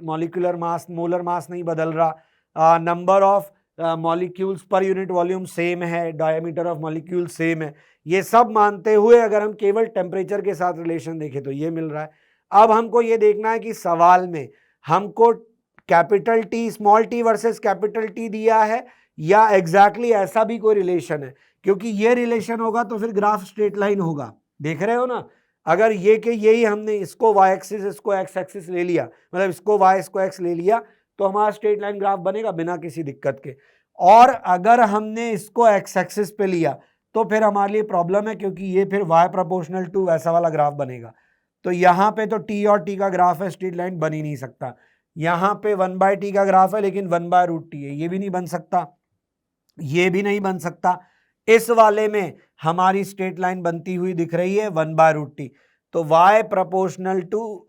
मॉलिक्यूलर मास, मोलर मास नहीं बदल रहा, number of molecules per unit volume same है, डायमीटर ऑफ मॉलिक्यूल सेम है। ये सब मानते हुए अगर हम केवल टेम्परेचर के साथ रिलेशन देखें तो ये मिल रहा है। अब हमको ये देखना है कि सवाल में हमको capital T small t versus capital T दिया है, या एग्जैक्टली ऐसा भी कोई रिलेशन है। क्योंकि ये रिलेशन होगा तो फिर ग्राफ स्ट्रेट लाइन होगा, देख रहे हो ना। अगर ये कि यही हमने इसको y एक्सिस, इसको x एक्सिस ले लिया, मतलब इसको y, इसको x ले लिया, तो हमारा स्ट्रेट लाइन ग्राफ बनेगा बिना किसी दिक्कत के। और अगर हमने इसको x एक्सिस पे लिया तो फिर हमारे लिए प्रॉब्लम है, क्योंकि ये फिर y प्रोपोर्शनल टू वैसा वाला ग्राफ बनेगा। तो यहाँ पे तो t और t का ग्राफ है, स्ट्रेट लाइन बन ही नहीं सकता। यहाँ पे 1/t का ग्राफ है लेकिन 1/√t है, ये भी नहीं बन सकता, ये भी नहीं बन सकता। इस वाले में हमारी स्ट्रेट लाइन बनती हुई दिख रही है 1/√t। तो y प्रोपोर्शनल टू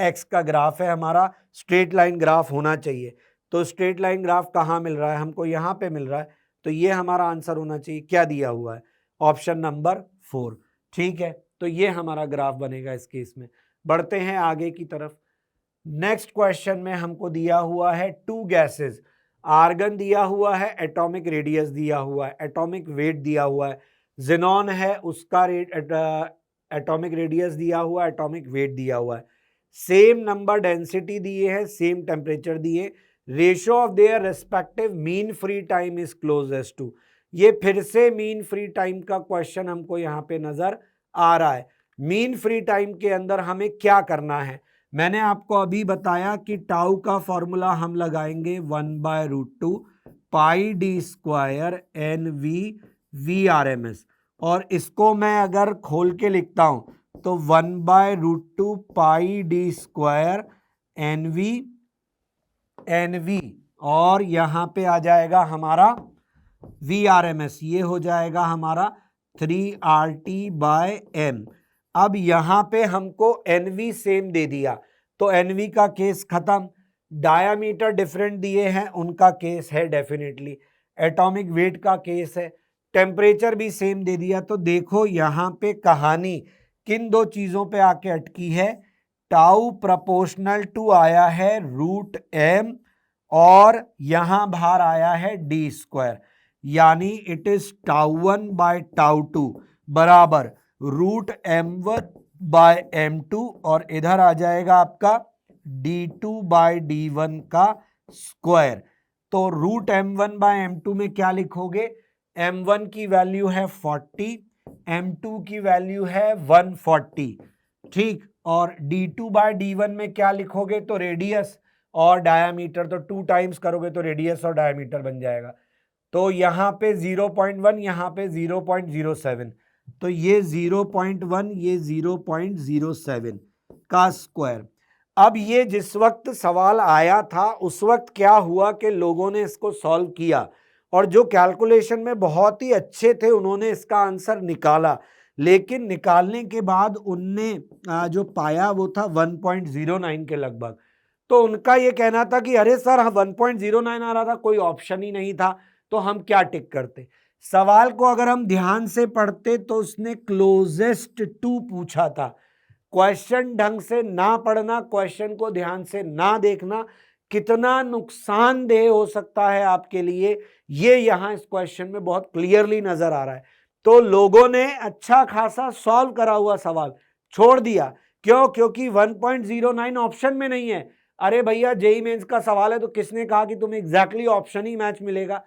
x का ग्राफ है हमारा, स्ट्रेट लाइन ग्राफ होना चाहिए। तो स्ट्रेट लाइन ग्राफ कहाँ मिल रहा है हमको, यहाँ पे मिल रहा है। तो ये हमारा आंसर होना चाहिए। क्या दिया हुआ है, ऑप्शन नंबर 4। ठीक है, तो ये हमारा ग्राफ बनेगा इस केस में। बढ़ते हैं आगे की तरफ। नेक्स्ट क्वेश्चन में हमको दिया हुआ है 2 गैसेस, आर्गन दिया हुआ है, एटॉमिक रेडियस दिया हुआ है, एटॉमिक वेट दिया हुआ है। जिनॉन है, उसका एटॉमिक रेडियस दिया हुआ है, एटॉमिक वेट दिया हुआ है। सेम नंबर डेंसिटी दिए हैं, सेम टेम्परेचर दिए, ratio of their respective mean free time is closest to. ये फिर से मीन फ्री टाइम का क्वेश्चन हमको यहाँ पे नजर आ रहा है। मीन फ्री टाइम के अंदर हमें क्या करना है, मैंने आपको अभी बताया कि टाउ का फॉर्मूला हम लगाएंगे 1/√2 pi D square N V R M S, और इसको मैं अगर खोल के लिखता हूं तो 1/√2 pi D square N we, और यहां पे आ जाएगा हमारा VRMS, ये हो जाएगा हमारा 3RT/m। अब यहां पे हमको NV सेम दे दिया तो NV का केस खत्म, डायामीटर डिफरेंट दिए हैं उनका केस है डेफिनेटली, एटॉमिक वेट का केस है, टेम्परेचर भी सेम दे दिया। तो देखो यहां पे कहानी किन दो चीजों पे आके अटकी है, टाउ प्रोपोर्शनल टू आया है √m और यहां बाहर आया है डी स्क्वायर, यानी इट इज τ1/τ2 बराबर √m1/m2 और इधर आ जाएगा आपका d2/d1 का स्क्वायर। तो √m1/m2 में क्या लिखोगे, m1 की वैल्यू है 40, m2 की वैल्यू है 140, ठीक, और d2/d1 में क्या लिखोगे, तो रेडियस और डायामीटर, तो 2 टाइम्स करोगे तो रेडियस और डायामीटर बन जाएगा। तो यहां पे 0.1, यहां पे 0.07, तो ये 0.1 ये 0.07 का स्क्वायर। अब ये जिस वक्त सवाल आया था उस वक्त क्या हुआ कि लोगों ने इसको सॉल्व किया और जो कैलकुलेशन में बहुत ही अच्छे थे उन्होंने इसका आंसर निकाला, लेकिन निकालने के बाद उनने जो पाया वो था 1.09 के लगभग। तो उनका ये कहना था कि अरे सर 1.09 आ रहा था, कोई ऑप्शन ही नहीं था, तो हम क्या टिक करते। सवाल को अगर हम ध्यान से पढ़ते तो उसने क्लोजेस्ट टू पूछा था। क्वेश्चन ढंग से ना पढ़ना, क्वेश्चन को ध्यान से ना देखना कितना नुकसानदेह हो सकता है आपके लिए, ये यहां इस क्वेश्चन में बहुत क्लियरली नजर आ रहा है। तो लोगों ने अच्छा खासा सॉल्व करा हुआ सवाल छोड़ दिया, क्यों, क्योंकि 1.09 ऑप्शन में नहीं है। अरे भैया जेईई मेंस का सवाल है तो किसने कहा कि तुम्हें एग्जैक्टली ऑप्शन ही मैच मिलेगा।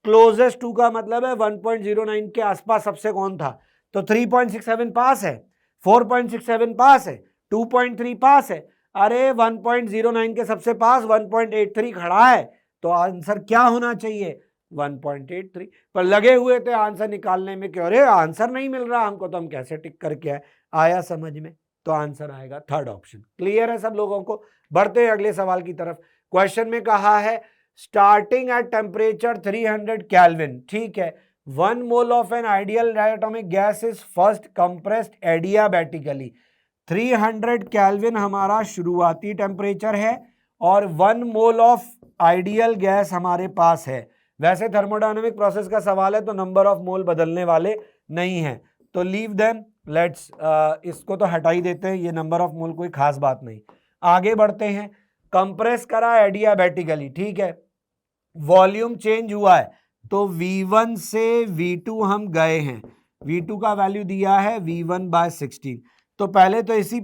क्लोजेस्ट टू का मतलब है 1.09 के आसपास सबसे कौन था, तो 3.67 पास है, 4.67 पास है, 2.3 पास है। अरे 1.09 के सबसे पास 1.83 खड़ा है, तो आंसर क्या होना चाहिए 1.83, पर लगे हुए थे आंसर निकालने में कि अरे आंसर नहीं मिल रहा हमको, तो हम कैसे टिक करके आया समझ में, तो आंसर आएगा थर्ड ऑप्शन। क्लियर है सब लोगों को। बढ़ते हैं अगले सवाल की तरफ। क्वेश्चन में कहा है स्टार्टिंग एट टेम्परेचर 300 केल्विन, ठीक है, 1 mole of an ideal diatomic gas is first compressed adiabatically. 300 kelvin हमारा शुरुआती टेम्परेचर है और 1 मोल ऑफ आइडियल गैस हमारे पास है। वैसे थर्मोडायनेमिक प्रोसेस का सवाल है तो नंबर ऑफ मोल बदलने वाले नहीं है, तो लीव देम, लेट्स इसको तो हटा ही देते हैं, ये नंबर ऑफ मोल कोई खास बात नहीं। आगे बढ़ते हैं। कंप्रेस करा एडियाबैटिकली, ठीक है, वॉल्यूम चेंज हुआ है, तो V1 से V2 हम गए हैं, V2 का वैल्यू दिया है V1/16। तो पहले तो इसी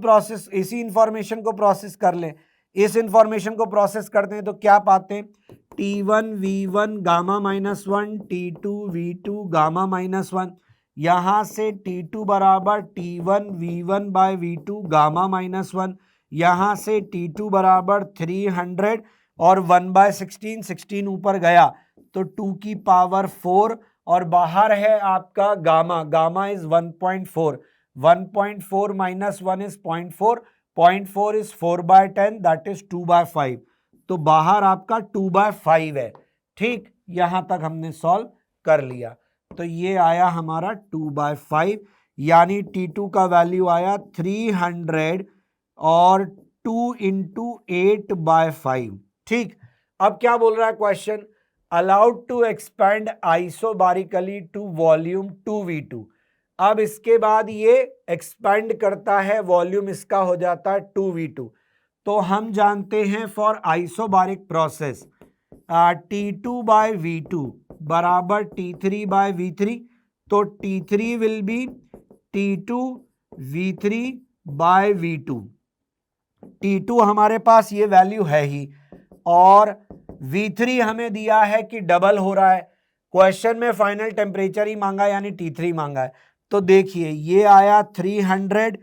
इंफॉर्मेशन को प्रोसेस कर लें। इस इंफॉर्मेशन को प्रोसेस करते हैं तो क्या पाते हैं, T1 V1 gamma -1, T2 V2 gamma -1, यहां से T2 बराबर T1 V1/V2 गामा -1, यहां से T2 बराबर 300 और 1/16, 16 ऊपर गया तो 2 की पावर 4 और बाहर है आपका gamma, gamma is 1.4, 1.4 minus 1 is 0.4, 0.4 is 4/10 that is 2/5, तो बाहर आपका 2/5 है। ठीक, यहां तक हमने सॉल्व कर लिया, तो ये आया हमारा 2/5, यानी T2 का वैल्यू आया 300 और 2 इंटू 8/5। ठीक, अब क्या बोल रहा है question, allowed to expand isobarically to volume 2V2। अब इसके बाद ये एक्सपेंड करता है, वॉल्यूम इसका हो जाता है 2V2। तो हम जानते हैं फॉर आइसोबारिक प्रोसेस T2/V2 बराबर T3/V3, तो T3 will be T2 V3/V2। T2 हमारे पास ये वैल्यू है ही और V3 हमें दिया है कि डबल हो रहा है। क्वेश्चन में फाइनल टेम्परेचर ही मांगा यानी T3 मांगा है। तो देखिए ये आया 300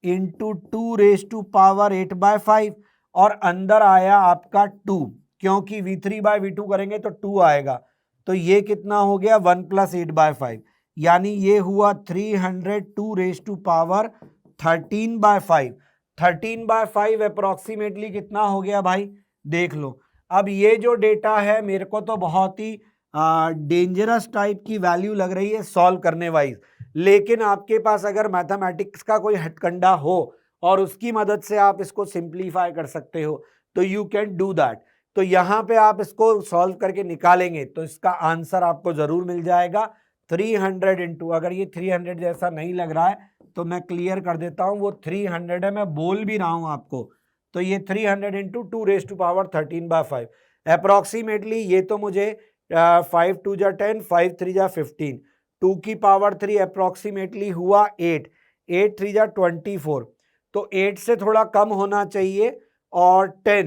इंटू 2⁵ और अंदर आया आपका 2, क्योंकि V3/V2 करेंगे तो 2 आएगा। तो ये कितना हो गया 1 + 8/5, यानी ये हुआ 300 2⁵13/5। 13/5 अप्रोक्सीमेटली कितना हो गया भाई, देख लो। अब ये जो डेटा है मेरे को तो बहुत ही डेंजरस टाइप की वैल्यू लग रही है सॉल्व करने वाइज, लेकिन आपके पास अगर मैथमेटिक्स का कोई हथकंडा हो और उसकी मदद से आप इसको सिंप्लीफाई कर सकते हो तो यू कैन डू दैट। तो यहां पे आप इसको सॉल्व करके निकालेंगे तो इसका आंसर आपको जरूर मिल जाएगा 300 इंटू, अगर ये 300 जैसा नहीं लग रहा है तो मैं क्लियर कर देता हूं, वो 300 है, मैं बोल भी रहा हूं आपको। तो ये 300 इंटू 2⁵13/5 अप्रोक्सीमेटली, ये तो मुझे 5 2 जा 10, 5 3 जा 15, 2⁵3 अप्रोक्सीमेटली हुआ 8, 8 3 जा 24, तो 8 से थोड़ा कम होना चाहिए, और 10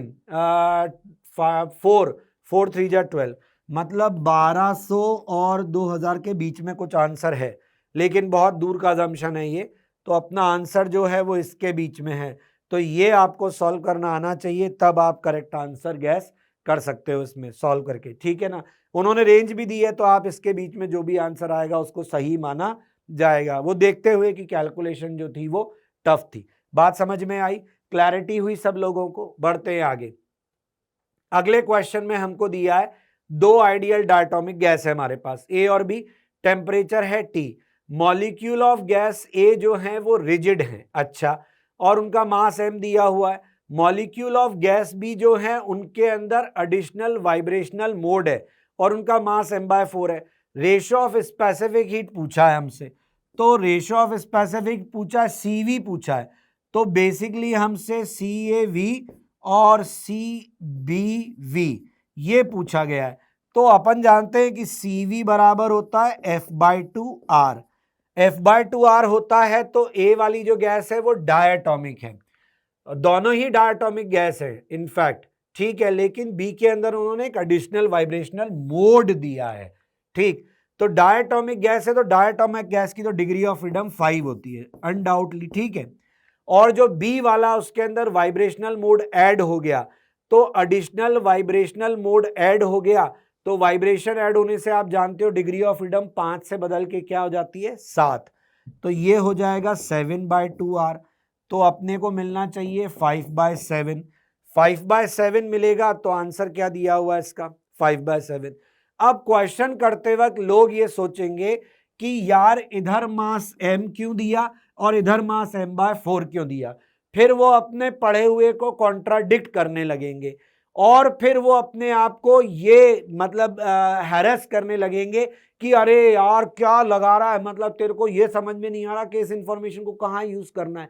4 4 3 जा 12, मतलब 1200 और 2000 के बीच में कुछ आंसर है, लेकिन बहुत दूर का अजम्पशन है ये, तो अपना आंसर जो है वो इसके बीच में है। तो ये आपको सॉल्व करना आना चाहिए, तब आप करेक्ट आंसर गैस कर सकते हो इसमें सॉल्व करके, ठीक है ना। उन्होंने रेंज भी दी है तो आप इसके बीच में जो भी आंसर आएगा उसको सही माना जाएगा, वो देखते हुए कि कैलकुलेशन जो थी वो टफ थी। बात समझ में आई, क्लैरिटी हुई सब लोगों को। बढ़ते हैं आगे। अगले क्वेश्चन में हमको दिया है दो आइडियल डायटोमिक गैस है हमारे पास, ए और बी, टेम्परेचर है T, मॉलिक्यूल ऑफ गैस ए जो है वो रिजिड है, अच्छा, और उनका मास m दिया हुआ है। मॉलिक्यूल ऑफ गैस बी जो है उनके अंदर एडिशनल वाइब्रेशनल मोड है और उनका मास m/4 है। रेशियो ऑफ स्पेसिफिक हीट पूछा है हमसे, तो रेशियो ऑफ स्पेसिफिक पूछा है, CV पूछा है, तो बेसिकली हमसे CAV और CBV ये पूछा गया है। तो अपन जानते हैं कि CV बराबर होता है F/2R, F/2R होता है, तो A वाली जो गैस है वो डायटोमिक है, दोनों ही डायटोमिक गैस है इनफैक्ट, ठीक है, लेकिन बी के अंदर उन्होंने एक एडिशनल वाइब्रेशनल मोड दिया है, ठीक। तो डायटोमिक गैस है तो डायटोमिक गैस की तो डिग्री ऑफ फ्रीडम 5 होती है अनडाउटली, ठीक है। और जो बी वाला उसके अंदर वाइब्रेशनल मोड ऐड हो गया, तो एडिशनल वाइब्रेशनल मोड ऐड हो गया, तो वाइब्रेशन ऐड होने से आप जानते हो डिग्री ऑफ फ्रीडम 5 से बदल के क्या हो जाती है 7, तो ये हो जाएगा 7/2R। तो अपने को मिलना चाहिए 5/7, 5/7 मिलेगा, तो आंसर क्या दिया हुआ है इसका 5/7। अब क्वेश्चन करते वक्त लोग ये सोचेंगे कि यार इधर मास m क्यों दिया और इधर मास m/4 क्यों दिया, फिर वो अपने पढ़े हुए को कॉन्ट्राडिक्ट करने लगेंगे और फिर वो अपने आप को ये मतलब हैरेस करने लगेंगे कि अरे यार क्या लगा रहा है, मतलब तेरे को ये समझ में नहीं आ रहा कि इस इंफॉर्मेशन को कहाँ यूज करना है।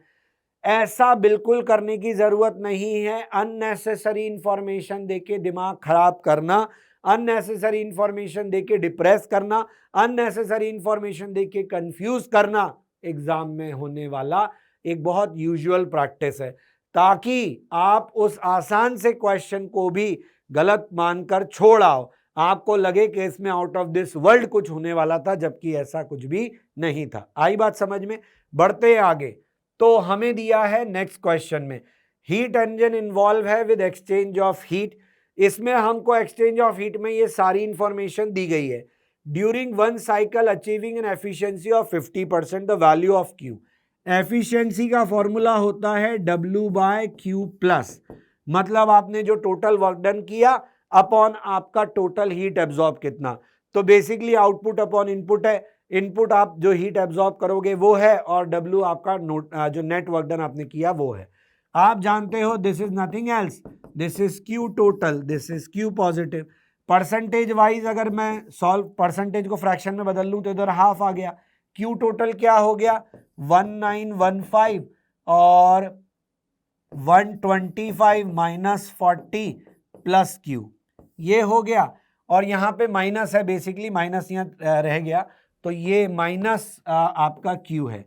ऐसा बिल्कुल करने की जरूरत नहीं है। अननेसेसरी इंफॉर्मेशन देके दिमाग खराब करना, अननेसेसरी इंफॉर्मेशन देके डिप्रेस करना, अननेसेसरी इंफॉर्मेशन देके कंफ्यूज करना एग्जाम में होने वाला एक बहुत यूजुअल प्रैक्टिस है, ताकि आप उस आसान से क्वेश्चन को भी गलत मानकर छोड़ आओ, आपको लगे कि इसमें आउट ऑफ दिस वर्ल्ड कुछ होने वाला था, जबकि ऐसा कुछ भी नहीं था। आई बात समझ में। बढ़ते आगे, तो हमें दिया है नेक्स्ट क्वेश्चन में हीट इंजन इन्वॉल्व है विद एक्सचेंज ऑफ हीट। इसमें हमको एक्सचेंज ऑफ हीट में ये सारी इंफॉर्मेशन दी गई है। During one cycle achieving an efficiency of 50%, the value of Q। Efficiency का फॉर्मूला होता है W/Q+, मतलब आपने जो टोटल वर्क डन किया अपॉन आपका टोटल हीट एब्जॉर्ब कितना, तो बेसिकली आउटपुट अपॉन इनपुट है, इनपुट आप जो हीट एब्जॉर्ब करोगे वो है और W आपका जो नेट वर्क डन आपने किया वो है। आप जानते हो this is nothing else, this is Q total, this is Q positive. Percentage wise अगर मैं सॉल्व परसेंटेज को फ्रैक्शन में बदल लूं तो इधर हाफ आ गया, Q टोटल क्या हो गया 1915 और 125 माइनस 40 प्लस Q, ये हो गया, और यहां पे माइनस है, बेसिकली माइनस यहां रह गया, तो ये माइनस आपका Q है,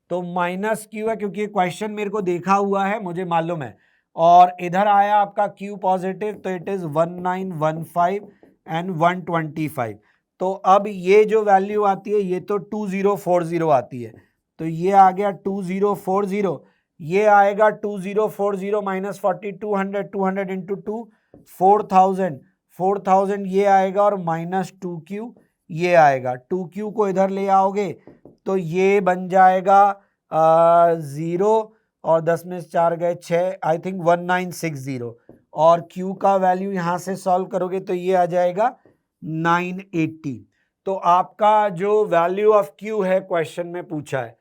तो माइनस Q है क्योंकि क्वेश्चन मेरे को देखा हुआ है, मुझे मालूम है, और इधर आया आपका Q पॉजिटिव, तो इट इज 1915 एंड 125, तो अब ये जो वैल्यू आती है ये तो 2040 आती है, तो ये आ गया 2040, ये आएगा 2040 माइनस 40, 200, 200 इंटू 2 4000, 4000 ये आएगा और माइनस 2q ये आएगा, 2q को इधर ले आओगे तो ये बन जाएगा 0 और 10 में 4 गए 6, आई थिंक 1960, और q का वैल्यू यहां से सॉल्व करोगे तो ये आ जाएगा 980। तो आपका जो वैल्यू ऑफ q है क्वेश्चन में पूछा है,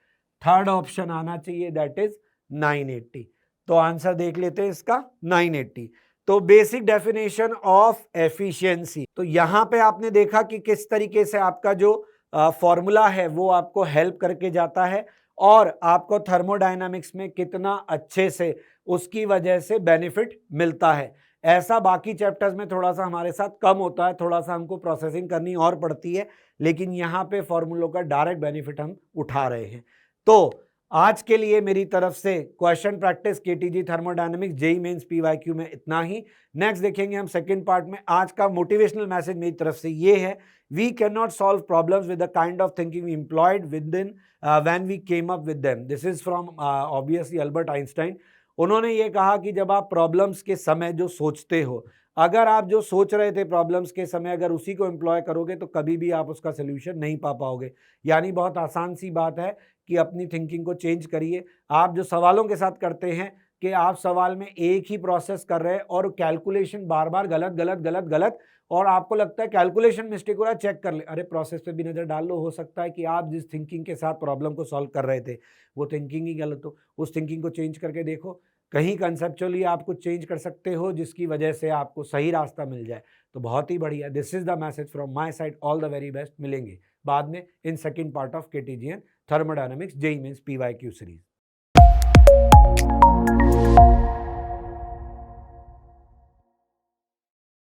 थर्ड ऑप्शन आना चाहिए, दैट इज 980। तो आंसर देख लेते हैं इसका 980। तो बेसिक डेफिनेशन ऑफ एफिशिएंसी, तो यहां पे आपने देखा कि किस तरीके से आपका जो फॉर्मूला है वो आपको हेल्प करके जाता है और आपको थर्मोडायनामिक्स में कितना अच्छे से उसकी वजह से बेनिफिट मिलता है। ऐसा बाकी चैप्टर्स में थोड़ा सा हमारे साथ कम होता है, थोड़ा सा हमको प्रोसेसिंग करनी और पड़ती है, लेकिन यहाँ पे फॉर्मूलों का डायरेक्ट बेनिफिट हम उठा रहे हैं। तो आज के लिए मेरी तरफ से question practice KTG thermodynamics JEE mains PYQ में इतना ही। नेक्स्ट देखेंगे हम सेकंड पार्ट में। आज का मोटिवेशनल मैसेज मेरी तरफ से ये है, we can not solve problems with the kind of thinking we employed within when we came up with them. This is from obviously Albert Einstein. उन्होंने ये कहा कि जब आप प्रॉब्लम्स के समय जो सोचते हो, अगर आप जो सोच रहे थे प्रॉब्लम्स के समय अगर उसी को एम्प्लॉय करोगे तो कभी भी आप उसका सोल्यूशन नहीं पा पाओगे। यानी बहुत आसान सी बात है कि अपनी थिंकिंग को चेंज करिए। आप जो सवालों के साथ करते हैं कि आप सवाल में एक ही प्रोसेस कर रहे हैं और कैलकुलेशन बार बार गलत गलत गलत गलत, और आपको लगता है कैलकुलेशन मिस्टेक हो रहा है, चेक कर ले, अरे प्रोसेस पे भी नज़र डाल लो, हो सकता है कि आप जिस थिंकिंग के साथ प्रॉब्लम को सॉल्व कर रहे थे वो थिंकिंग ही गलत हो। उस थिंकिंग को चेंज करके देखो, कहीं कंसेप्चुअली आप कुछ चेंज कर सकते हो जिसकी वजह से आपको सही रास्ता मिल जाए, तो बहुत ही बढ़िया। This is the message from my side, all the very best. मिलेंगे बाद में in second part of KTGN thermodynamics JEE mains PYQ series.